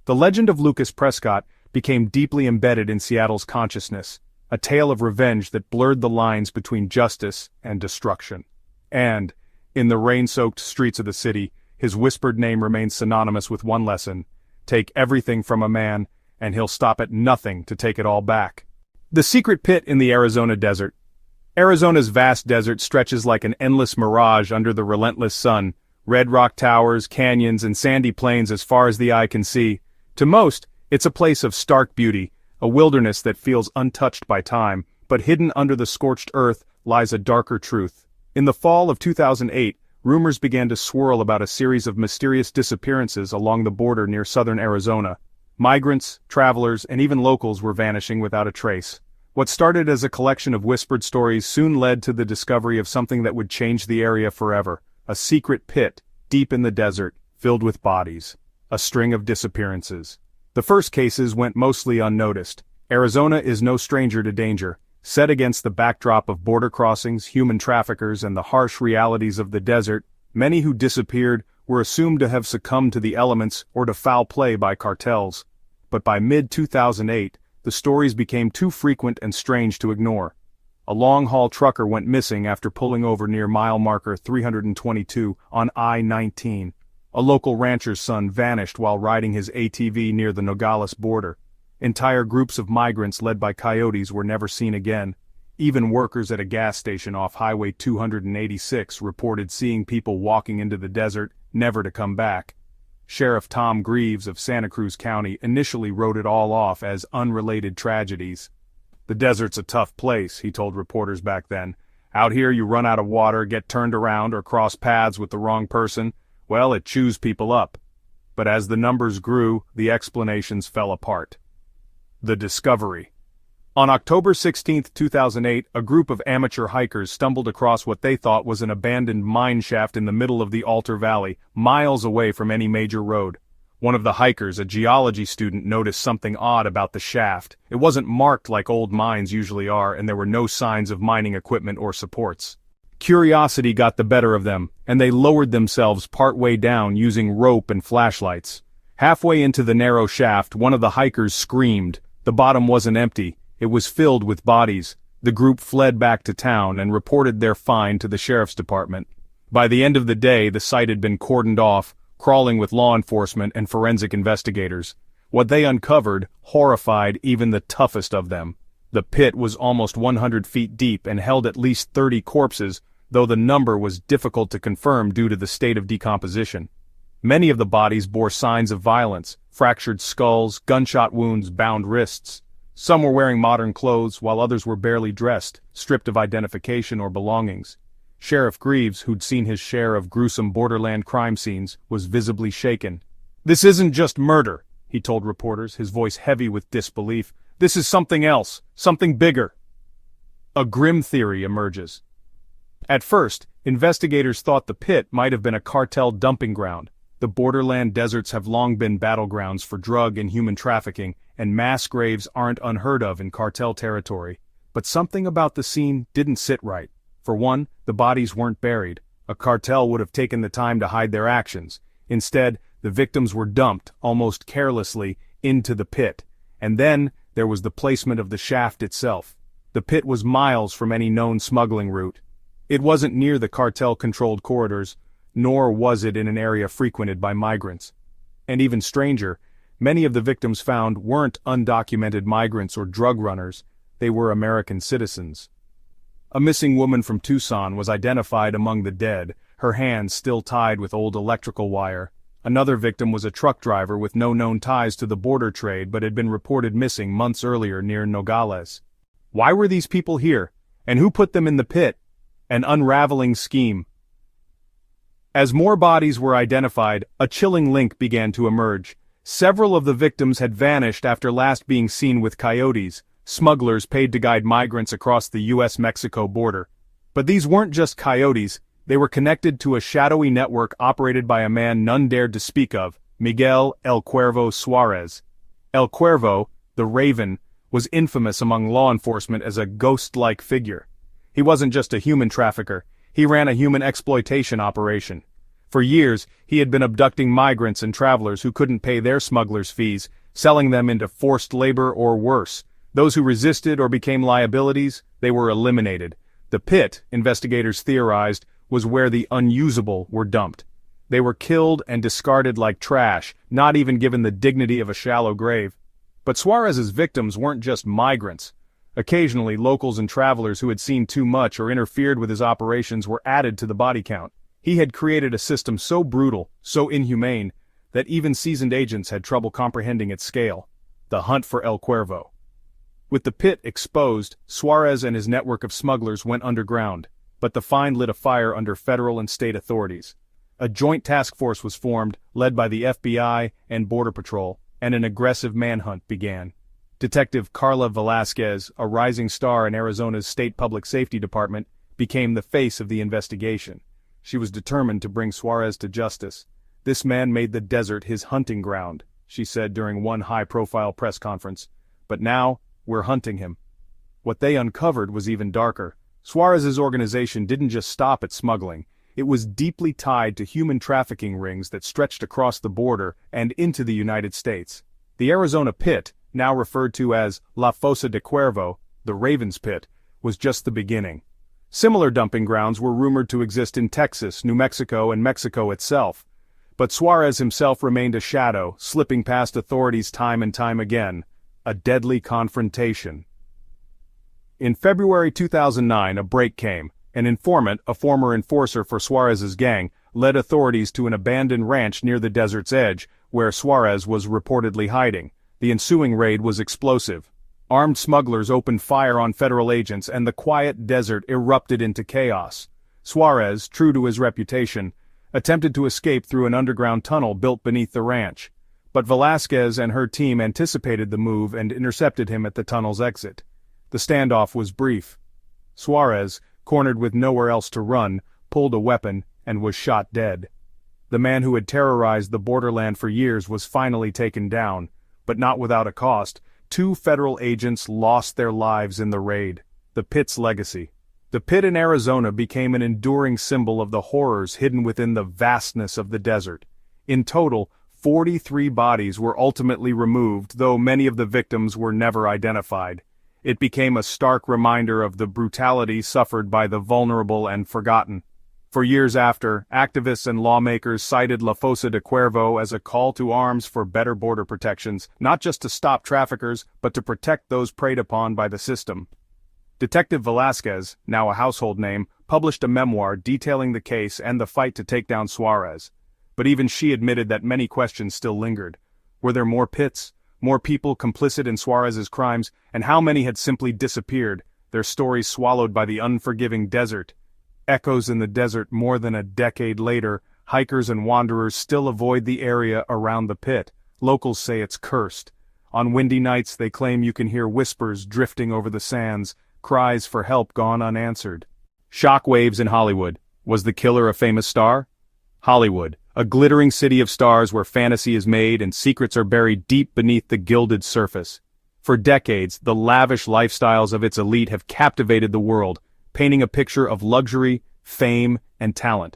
The legend of Lucas Prescott became deeply embedded in Seattle's consciousness, a tale of revenge that blurred the lines between justice and destruction. And, in the rain-soaked streets of the city, his whispered name remains synonymous with one lesson: take everything from a man, and he'll stop at nothing to take it all back. The secret pit in the Arizona desert. Arizona's vast desert stretches like an endless mirage under the relentless sun, red rock towers, canyons, and sandy plains as far as the eye can see. To most, it's a place of stark beauty, a wilderness that feels untouched by time, but hidden under the scorched earth lies a darker truth. In the fall of 2008, rumors began to swirl about a series of mysterious disappearances along the border near southern Arizona. Migrants, travelers, and even locals were vanishing without a trace. What started as a collection of whispered stories soon led to the discovery of something that would change the area forever: a secret pit, deep in the desert, filled with bodies. A string of disappearances. The first cases went mostly unnoticed. Arizona is no stranger to danger. Set against the backdrop of border crossings, human traffickers, and the harsh realities of the desert, many who disappeared were assumed to have succumbed to the elements or to foul play by cartels. But by mid-2008, the stories became too frequent and strange to ignore. A long-haul trucker went missing after pulling over near mile marker 322 on I-19. A local rancher's son vanished while riding his ATV near the Nogales border. Entire groups of migrants led by coyotes were never seen again. Even workers at a gas station off Highway 286 reported seeing people walking into the desert, never to come back. Sheriff Tom Greaves of Santa Cruz County initially wrote it all off as unrelated tragedies. "The desert's a tough place," he told reporters back then. "Out here you run out of water, get turned around, or cross paths with the wrong person. Well, it chews people up." But as the numbers grew, the explanations fell apart. The discovery. On October 16, 2008, a group of amateur hikers stumbled across what they thought was an abandoned mine shaft in the middle of the Altar Valley, miles away from any major road. One of the hikers, a geology student, noticed something odd about the shaft. It wasn't marked like old mines usually are, and there were no signs of mining equipment or supports. Curiosity got the better of them, and they lowered themselves partway down using rope and flashlights. Halfway into the narrow shaft, one of the hikers screamed. The bottom wasn't empty. It was filled with bodies. The group fled back to town and reported their find to the sheriff's department. By the end of the day, the site had been cordoned off, crawling with law enforcement and forensic investigators. What they uncovered horrified even the toughest of them. The pit was almost 100 feet deep and held at least 30 corpses, though the number was difficult to confirm due to the state of decomposition. Many of the bodies bore signs of violence: fractured skulls, gunshot wounds, bound wrists. Some were wearing modern clothes, while others were barely dressed, stripped of identification or belongings. Sheriff Greaves, who'd seen his share of gruesome borderland crime scenes, was visibly shaken. "This isn't just murder," he told reporters, his voice heavy with disbelief. "This is something else, something bigger." A grim theory emerges. At first, investigators thought the pit might have been a cartel dumping ground. The borderland deserts have long been battlegrounds for drug and human trafficking, and mass graves aren't unheard of in cartel territory. But something about the scene didn't sit right. For one, the bodies weren't buried. A cartel would have taken the time to hide their actions. Instead, the victims were dumped, almost carelessly, into the pit. And then, there was the placement of the shaft itself. The pit was miles from any known smuggling route. It wasn't near the cartel-controlled corridors, nor was it in an area frequented by migrants. And even stranger, many of the victims found weren't undocumented migrants or drug runners, they were American citizens. A missing woman from Tucson was identified among the dead, her hands still tied with old electrical wire. Another victim was a truck driver with no known ties to the border trade but had been reported missing months earlier near Nogales. Why were these people here? And who put them in the pit? An unraveling scheme. As more bodies were identified, a chilling link began to emerge. Several of the victims had vanished after last being seen with coyotes, smugglers paid to guide migrants across the US-Mexico border. But these weren't just coyotes, they were connected to a shadowy network operated by a man none dared to speak of, Miguel El Cuervo Suarez. El Cuervo, the Raven, was infamous among law enforcement as a ghost-like figure. He wasn't just a human trafficker, he ran a human exploitation operation. For years, he had been abducting migrants and travelers who couldn't pay their smugglers' fees, selling them into forced labor or worse. Those who resisted or became liabilities, they were eliminated. The pit, investigators theorized, was where the unusable were dumped. They were killed and discarded like trash, not even given the dignity of a shallow grave. But Suarez's victims weren't just migrants. Occasionally, locals and travelers who had seen too much or interfered with his operations were added to the body count. He had created a system so brutal, so inhumane, that even seasoned agents had trouble comprehending its scale. The hunt for El Cuervo. With the pit exposed, Suarez and his network of smugglers went underground, but the find lit a fire under federal and state authorities. A joint task force was formed, led by the FBI and Border Patrol, and an aggressive manhunt began. Detective Carla Velasquez, a rising star in Arizona's State Public Safety Department, became the face of the investigation. She was determined to bring Suarez to justice. "This man made the desert his hunting ground," she said during one high-profile press conference. "But now, we're hunting him." What they uncovered was even darker. Suarez's organization didn't just stop at smuggling. It was deeply tied to human trafficking rings that stretched across the border and into the United States. The Arizona Pit, now referred to as La Fosa de Cuervo, the Raven's Pit, was just the beginning. Similar dumping grounds were rumored to exist in Texas, New Mexico, and Mexico itself. But Suarez himself remained a shadow, slipping past authorities time and time again. A deadly confrontation. In February 2009, a break came. An informant, a former enforcer for Suarez's gang, led authorities to an abandoned ranch near the desert's edge, where Suarez was reportedly hiding. The ensuing raid was explosive. Armed smugglers opened fire on federal agents and the quiet desert erupted into chaos. Suarez, true to his reputation, attempted to escape through an underground tunnel built beneath the ranch. But Velasquez and her team anticipated the move and intercepted him at the tunnel's exit. The standoff was brief. Suarez, cornered with nowhere else to run, pulled a weapon and was shot dead. The man who had terrorized the borderland for years was finally taken down, but not without a cost. 2 federal agents lost their lives in the raid. The pit's legacy. The pit in Arizona became an enduring symbol of the horrors hidden within the vastness of the desert. In total, 43 bodies were ultimately removed, though many of the victims were never identified. It became a stark reminder of the brutality suffered by the vulnerable and forgotten. For years after, activists and lawmakers cited La Fosa de Cuervo as a call to arms for better border protections, not just to stop traffickers, but to protect those preyed upon by the system. Detective Velasquez, now a household name, published a memoir detailing the case and the fight to take down Suarez. But even she admitted that many questions still lingered. Were there more pits? More people complicit in Suarez's crimes? And how many had simply disappeared, their stories swallowed by the unforgiving desert? Echoes in the desert more than a decade later, hikers and wanderers still avoid the area around the pit. Locals say it's cursed. On windy nights they claim you can hear whispers drifting over the sands, cries for help gone unanswered. Shockwaves in Hollywood. Was the killer a famous star? Hollywood, a glittering city of stars where fantasy is made and secrets are buried deep beneath the gilded surface. For decades, the lavish lifestyles of its elite have captivated the world, painting a picture of luxury, fame, and talent.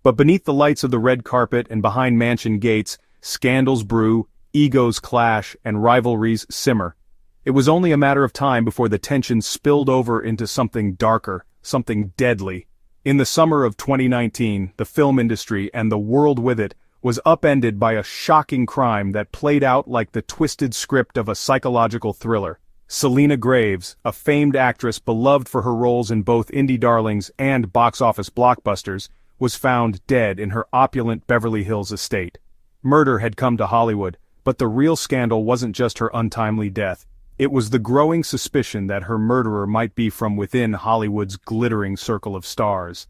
But beneath the lights of the red carpet and behind mansion gates, scandals brew, egos clash, and rivalries simmer. It was only a matter of time before the tension spilled over into something darker, something deadly. In the summer of 2019, the film industry, and the world with it, was upended by a shocking crime that played out like the twisted script of a psychological thriller. Selena Graves, a famed actress beloved for her roles in both indie darlings and box-office blockbusters, was found dead in her opulent Beverly Hills estate. Murder had come to Hollywood, but the real scandal wasn't just her untimely death. It was the growing suspicion that her murderer might be from within Hollywood's glittering circle of stars.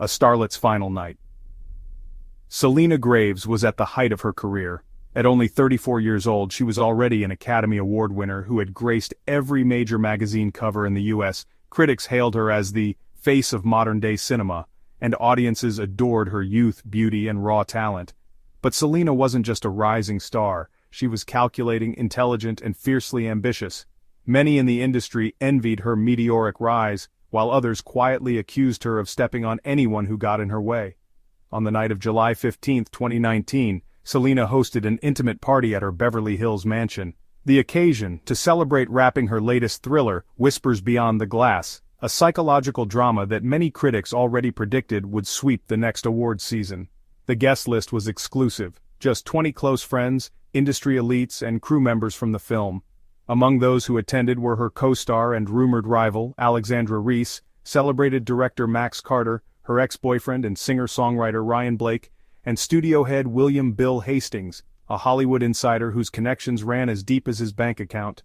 A starlet's final night. Selena Graves was at the height of her career. At only 34 years old, she was already an Academy Award winner who had graced every major magazine cover in the U.S. Critics hailed her as the face of modern-day cinema, and audiences adored her youth, beauty, and raw talent. But Selena wasn't just a rising star. She was calculating, intelligent, and fiercely ambitious. Many in the industry envied her meteoric rise, while others quietly accused her of stepping on anyone who got in her way. On the night of July 15, 2019, Selena hosted an intimate party at her Beverly Hills mansion. The occasion, to celebrate wrapping her latest thriller, Whispers Beyond the Glass, a psychological drama that many critics already predicted would sweep the next awards season. The guest list was exclusive, just 20 close friends, industry elites, and crew members from the film. Among those who attended were her co-star and rumored rival, Alexandra Reese, celebrated director Max Carter, her ex-boyfriend and singer-songwriter Ryan Blake, and studio head William Bill Hastings, a Hollywood insider whose connections ran as deep as his bank account.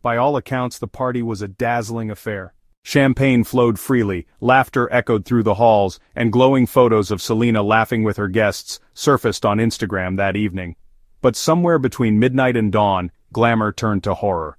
By all accounts, the party was a dazzling affair. Champagne flowed freely, laughter echoed through the halls, and glowing photos of Selena laughing with her guests surfaced on Instagram that evening. But somewhere between midnight and dawn, glamour turned to horror.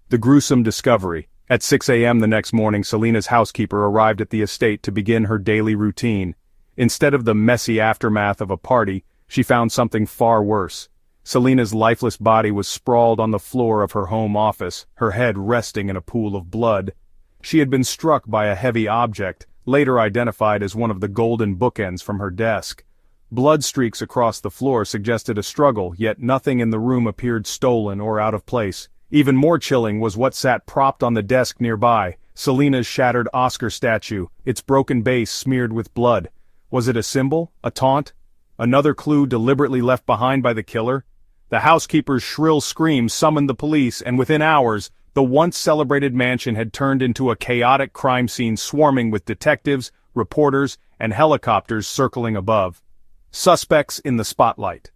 The gruesome discovery. At 6 a.m. the next morning, Selena's housekeeper arrived at the estate to begin her daily routine. Instead of the messy aftermath of a party, she found something far worse. Selena's lifeless body was sprawled on the floor of her home office, her head resting in a pool of blood. She had been struck by a heavy object, later identified as one of the golden bookends from her desk. Blood streaks across the floor suggested a struggle, yet nothing in the room appeared stolen or out of place. Even more chilling was what sat propped on the desk nearby, Selena's shattered Oscar statue, its broken base smeared with blood. Was it a symbol? A taunt? Another clue deliberately left behind by the killer? The housekeeper's shrill scream summoned the police, and within hours, the once celebrated mansion had turned into a chaotic crime scene swarming with detectives, reporters, and helicopters circling above. Suspects in the spotlight.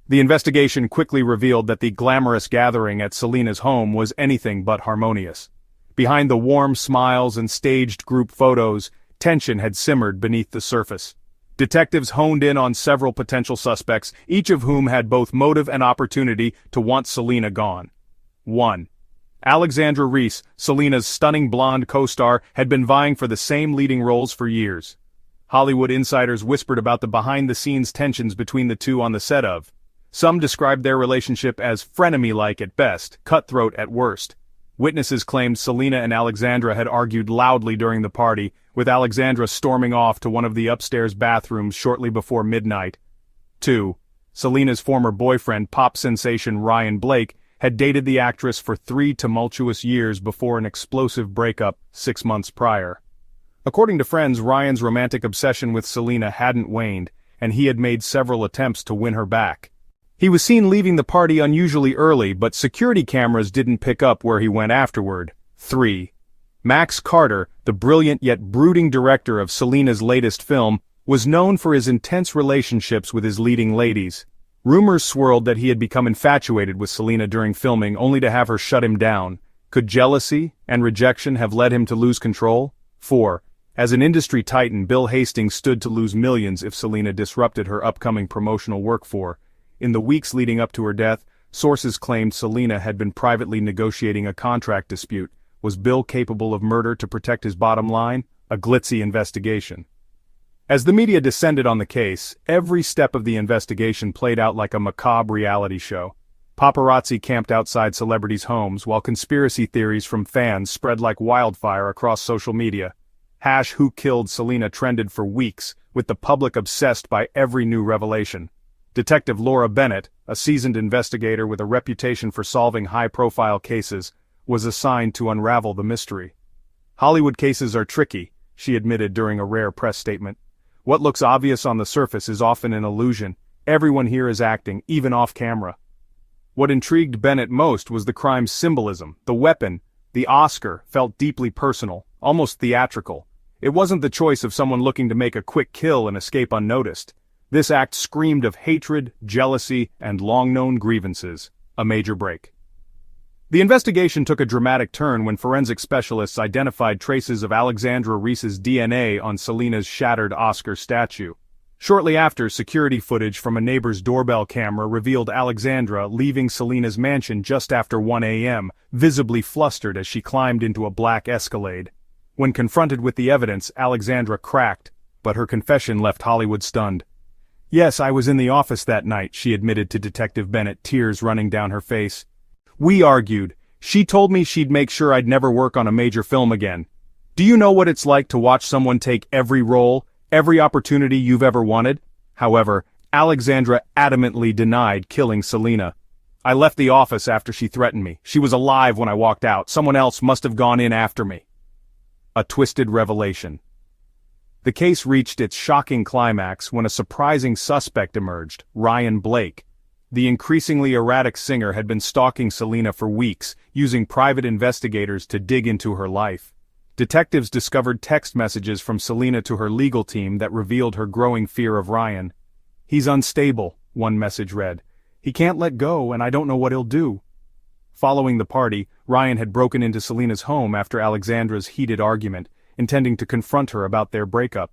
The investigation quickly revealed that the glamorous gathering at Selena's home was anything but harmonious. Behind the warm smiles and staged group photos, tension had simmered beneath the surface. Detectives honed in on several potential suspects, each of whom had both motive and opportunity to want Selena gone. 1. Alexandra Reese, Selena's stunning blonde co-star, had been vying for the same leading roles for years. Hollywood insiders whispered about the behind-the-scenes tensions between the two on the set of. Some described their relationship as frenemy-like at best, cutthroat at worst. Witnesses claimed Selena and Alexandra had argued loudly during the party, with Alexandra storming off to one of the upstairs bathrooms shortly before midnight. 2. Selena's former boyfriend, pop sensation Ryan Blake, had dated the actress for 3 tumultuous years before an explosive breakup 6 months prior. According to friends, Ryan's romantic obsession with Selena hadn't waned, and he had made several attempts to win her back. He was seen leaving the party unusually early, but security cameras didn't pick up where he went afterward. 3. Max Carter, the brilliant yet brooding director of Selena's latest film, was known for his intense relationships with his leading ladies. Rumors swirled that he had become infatuated with Selena during filming only to have her shut him down. Could jealousy and rejection have led him to lose control? 4. As an industry titan, Bill Hastings stood to lose millions if Selena disrupted her upcoming promotional work for. In the weeks leading up to her death, sources claimed Selena had been privately negotiating a contract dispute. Was Bill capable of murder to protect his bottom line? A glitzy investigation. As the media descended on the case, every step of the investigation played out like a macabre reality show. Paparazzi camped outside celebrities' homes while conspiracy theories from fans spread like wildfire across social media. #Who Killed Selena trended for weeks, with the public obsessed by every new revelation. Detective Laura Bennett, a seasoned investigator with a reputation for solving high-profile cases, was assigned to unravel the mystery. "Hollywood cases are tricky," she admitted during a rare press statement. "What looks obvious on the surface is often an illusion. Everyone here is acting, even off camera." What intrigued Bennett most was the crime's symbolism. The weapon, the Oscar, felt deeply personal, almost theatrical. It wasn't the choice of someone looking to make a quick kill and escape unnoticed. This act screamed of hatred, jealousy, and long-known grievances. A major break. The investigation took a dramatic turn when forensic specialists identified traces of Alexandra Reese's DNA on Selena's shattered Oscar statue. Shortly after, security footage from a neighbor's doorbell camera revealed Alexandra leaving Selena's mansion just after 1 a.m., visibly flustered as she climbed into a black Escalade. When confronted with the evidence, Alexandra cracked, but her confession left Hollywood stunned. "Yes, I was in the office that night," she admitted to Detective Bennett, tears running down her face. "We argued. She told me she'd make sure I'd never work on a major film again. Do you know what it's like to watch someone take every role, every opportunity you've ever wanted?" However, Alexandra adamantly denied killing Selena. "I left the office after she threatened me. She was alive when I walked out. Someone else must have gone in after me." A twisted revelation. The case reached its shocking climax when a surprising suspect emerged, Ryan Blake. The increasingly erratic singer had been stalking Selena for weeks, using private investigators to dig into her life. Detectives discovered text messages from Selena to her legal team that revealed her growing fear of Ryan. "He's unstable," one message read. "He can't let go, and I don't know what he'll do." Following the party, Ryan had broken into Selena's home after Alexandra's heated argument, intending to confront her about their breakup.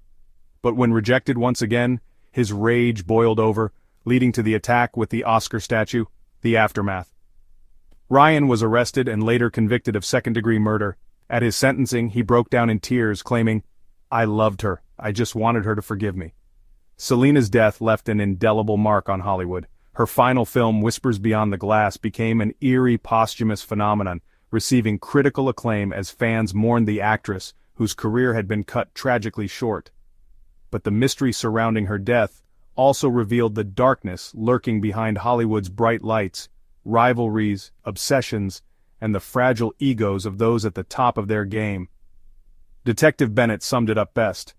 But when rejected once again, his rage boiled over, leading to the attack with the Oscar statue. The aftermath. Ryan was arrested and later convicted of second-degree murder. At his sentencing, he broke down in tears, claiming, "I loved her. I just wanted her to forgive me." Selena's death left an indelible mark on Hollywood. Her final film, Whispers Beyond the Glass, became an eerie posthumous phenomenon, receiving critical acclaim as fans mourned the actress, whose career had been cut tragically short. But the mystery surrounding her death also revealed the darkness lurking behind Hollywood's bright lights, rivalries, obsessions, and the fragile egos of those at the top of their game. Detective Bennett summed it up best.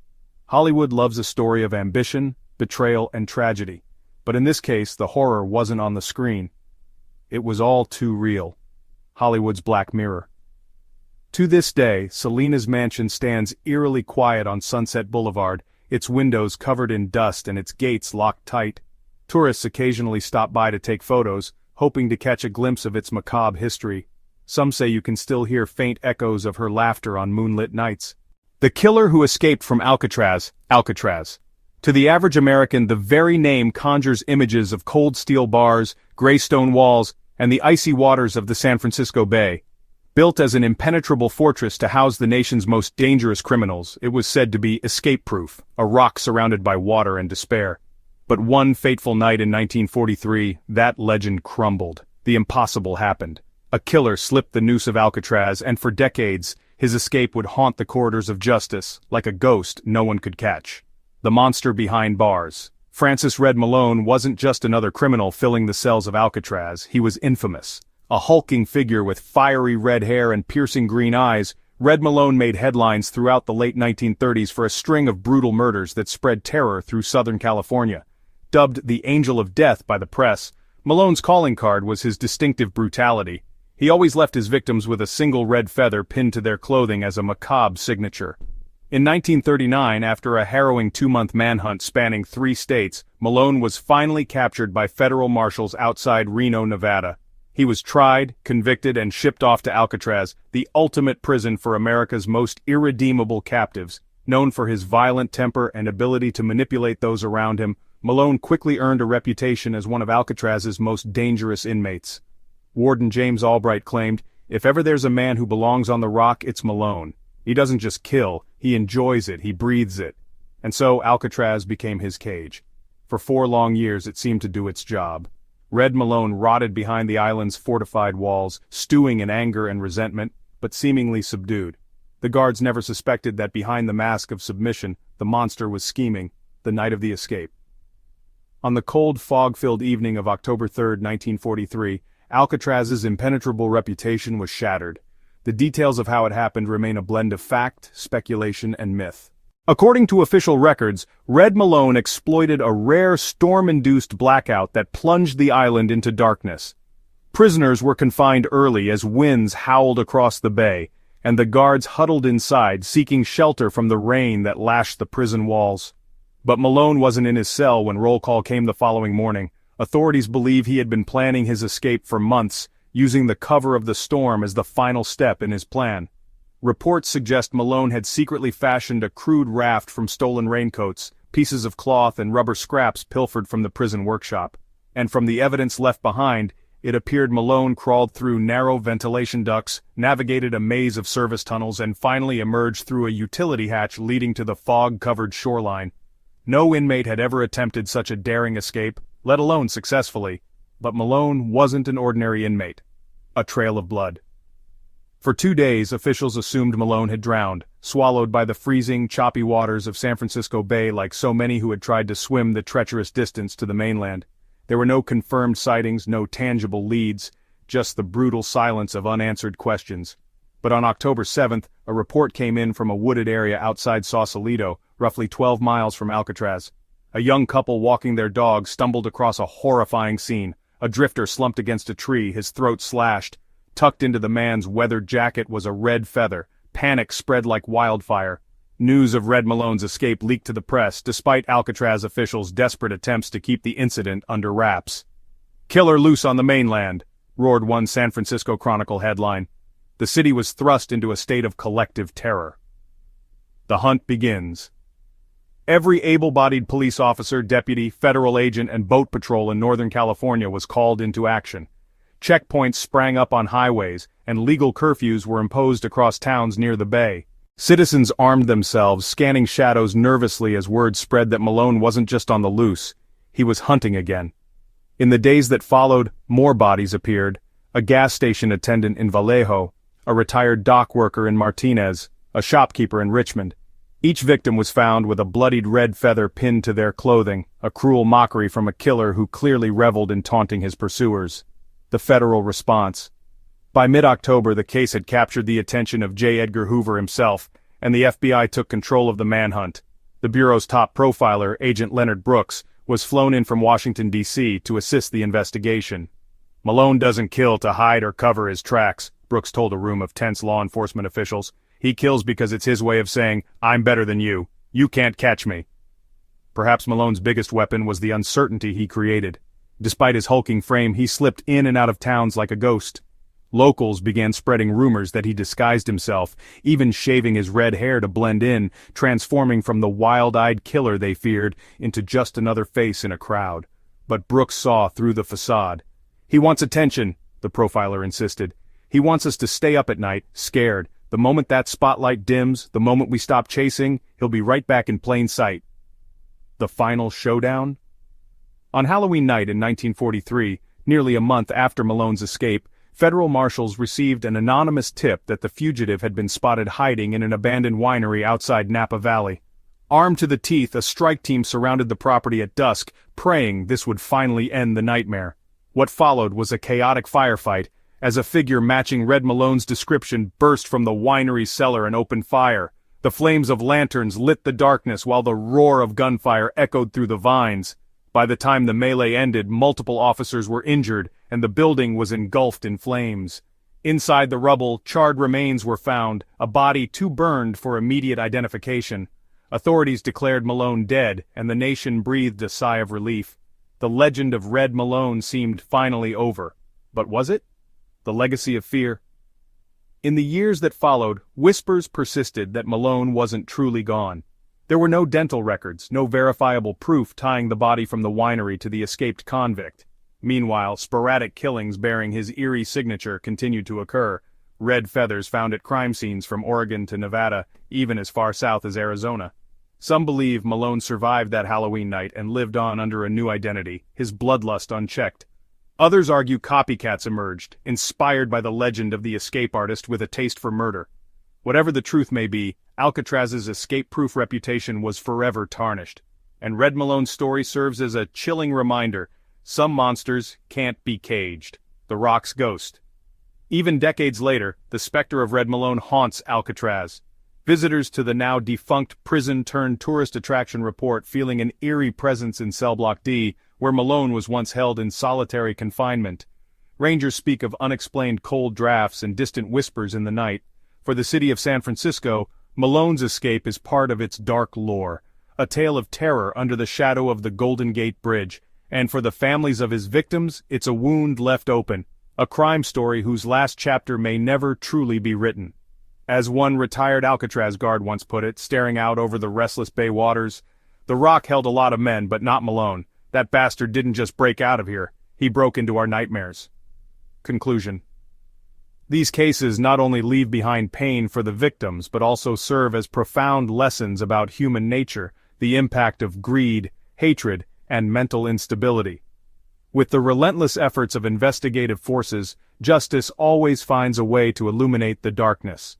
Hollywood loves a story of ambition, betrayal, and tragedy, but in this case the horror wasn't on the screen. It was all too real. Hollywood's Black Mirror. To this day, Selena's mansion stands eerily quiet on Sunset Boulevard, its windows covered in dust and its gates locked tight. Tourists occasionally stop by to take photos, hoping to catch a glimpse of its macabre history. Some say you can still hear faint echoes of her laughter on moonlit nights. The killer who escaped from Alcatraz, Alcatraz. To the average American, the very name conjures images of cold steel bars, gray stone walls, and the icy waters of the San Francisco Bay. Built as an impenetrable fortress to house the nation's most dangerous criminals, it was said to be escape-proof, a rock surrounded by water and despair. But one fateful night in 1943, that legend crumbled. The impossible happened. A killer slipped the noose of Alcatraz, and for decades, his escape would haunt the corridors of justice, like a ghost no one could catch. The monster behind bars. Francis Red Malone wasn't just another criminal filling the cells of Alcatraz, he was infamous. A hulking figure with fiery red hair and piercing green eyes, Red Malone made headlines throughout the late 1930s for a string of brutal murders that spread terror through Southern California. Dubbed the Angel of Death by the press, Malone's calling card was his distinctive brutality. He always left his victims with a single red feather pinned to their clothing as a macabre signature. In 1939, after a harrowing 2-month manhunt spanning 3 states, Malone was finally captured by federal marshals outside Reno, Nevada. He was tried, convicted, and shipped off to Alcatraz, the ultimate prison for America's most irredeemable captives. Known for his violent temper and ability to manipulate those around him, Malone quickly earned a reputation as one of Alcatraz's most dangerous inmates. Warden James Albright claimed, "If ever there's a man who belongs on the rock, it's Malone. He doesn't just kill, he enjoys it, he breathes it." And so Alcatraz became his cage. For 4 long years it seemed to do its job. Red Malone rotted behind the island's fortified walls, stewing in anger and resentment, but seemingly subdued. The guards never suspected that behind the mask of submission, the monster was scheming, the night of the escape. On the cold, fog-filled evening of October 3, 1943, Alcatraz's impenetrable reputation was shattered. The details of how it happened remain a blend of fact, speculation, and myth. According to official records, Red Malone exploited a rare storm-induced blackout that plunged the island into darkness. Prisoners were confined early as winds howled across the bay, and the guards huddled inside, seeking shelter from the rain that lashed the prison walls. But Malone wasn't in his cell when roll call came the following morning. Authorities believe he had been planning his escape for months, using the cover of the storm as the final step in his plan. Reports suggest Malone had secretly fashioned a crude raft from stolen raincoats, pieces of cloth and rubber scraps pilfered from the prison workshop. And from the evidence left behind, it appeared Malone crawled through narrow ventilation ducts, navigated a maze of service tunnels, and finally emerged through a utility hatch leading to the fog-covered shoreline. No inmate had ever attempted such a daring escape, let alone successfully. But Malone wasn't an ordinary inmate. A trail of blood. For 2 days, officials assumed Malone had drowned, swallowed by the freezing, choppy waters of San Francisco Bay like so many who had tried to swim the treacherous distance to the mainland. There were no confirmed sightings, no tangible leads, just the brutal silence of unanswered questions. But on October 7th, a report came in from a wooded area outside Sausalito, roughly 12 miles from Alcatraz. A young couple walking their dog stumbled across a horrifying scene. A drifter slumped against a tree, his throat slashed. Tucked into the man's weathered jacket was a red feather. Panic spread like wildfire. News of Red Malone's escape leaked to the press, despite Alcatraz officials' desperate attempts to keep the incident under wraps. "Killer loose on the mainland," roared one San Francisco Chronicle headline. The city was thrust into a state of collective terror. The hunt begins. Every able-bodied police officer, deputy, federal agent, and boat patrol in Northern California was called into action. Checkpoints sprang up on highways, and legal curfews were imposed across towns near the bay. Citizens armed themselves, scanning shadows nervously as word spread that Malone wasn't just on the loose, he was hunting again. In the days that followed, more bodies appeared: a gas station attendant in Vallejo, a retired dock worker in Martinez, a shopkeeper in Richmond. Each victim was found with a bloodied red feather pinned to their clothing, a cruel mockery from a killer who clearly reveled in taunting his pursuers. The federal response. By mid-October, the case had captured the attention of J. Edgar Hoover himself, and the FBI took control of the manhunt. The Bureau's top profiler, Agent Leonard Brooks, was flown in from Washington, D.C. to assist the investigation. "Malone doesn't kill to hide or cover his tracks," Brooks told a room of tense law enforcement officials. "He kills because it's his way of saying, 'I'm better than you. You can't catch me.'" Perhaps Malone's biggest weapon was the uncertainty he created. Despite his hulking frame, he slipped in and out of towns like a ghost. Locals began spreading rumors that he disguised himself, even shaving his red hair to blend in, transforming from the wild-eyed killer they feared into just another face in a crowd. But Brooks saw through the facade. "He wants attention," the profiler insisted. "He wants us to stay up at night, scared. The moment that spotlight dims, the moment we stop chasing, he'll be right back in plain sight." The final showdown? On Halloween night in 1943, nearly a month after Malone's escape, federal marshals received an anonymous tip that the fugitive had been spotted hiding in an abandoned winery outside Napa Valley. Armed to the teeth, a strike team surrounded the property at dusk, praying this would finally end the nightmare. What followed was a chaotic firefight, as a figure matching Red Malone's description burst from the winery cellar and opened fire. The flames of lanterns lit the darkness while the roar of gunfire echoed through the vines. By the time the melee ended, multiple officers were injured, and the building was engulfed in flames. Inside the rubble, charred remains were found, a body too burned for immediate identification. Authorities declared Malone dead, and the nation breathed a sigh of relief. The legend of Red Malone seemed finally over. But was it? The legacy of fear? In the years that followed, whispers persisted that Malone wasn't truly gone. There were no dental records, no verifiable proof tying the body from the winery to the escaped convict. Meanwhile, sporadic killings bearing his eerie signature continued to occur. Red feathers found at crime scenes from Oregon to Nevada, even as far south as Arizona. Some believe Malone survived that Halloween night and lived on under a new identity, his bloodlust unchecked. Others argue copycats emerged, inspired by the legend of the escape artist with a taste for murder. Whatever the truth may be, Alcatraz's escape-proof reputation was forever tarnished. And Red Malone's story serves as a chilling reminder: some monsters can't be caged. The Rock's ghost. Even decades later, the specter of Red Malone haunts Alcatraz. Visitors to the now-defunct prison-turned-tourist attraction report feeling an eerie presence in Cell Block D, where Malone was once held in solitary confinement. Rangers speak of unexplained cold drafts and distant whispers in the night. For the city of San Francisco, Malone's escape is part of its dark lore, a tale of terror under the shadow of the Golden Gate Bridge, and for the families of his victims, it's a wound left open, a crime story whose last chapter may never truly be written. As one retired Alcatraz guard once put it, staring out over the restless bay waters, "The Rock held a lot of men, but not Malone. That bastard didn't just break out of here, he broke into our nightmares." Conclusion. These cases not only leave behind pain for the victims but also serve as profound lessons about human nature, the impact of greed, hatred, and mental instability. With the relentless efforts of investigative forces, justice always finds a way to illuminate the darkness.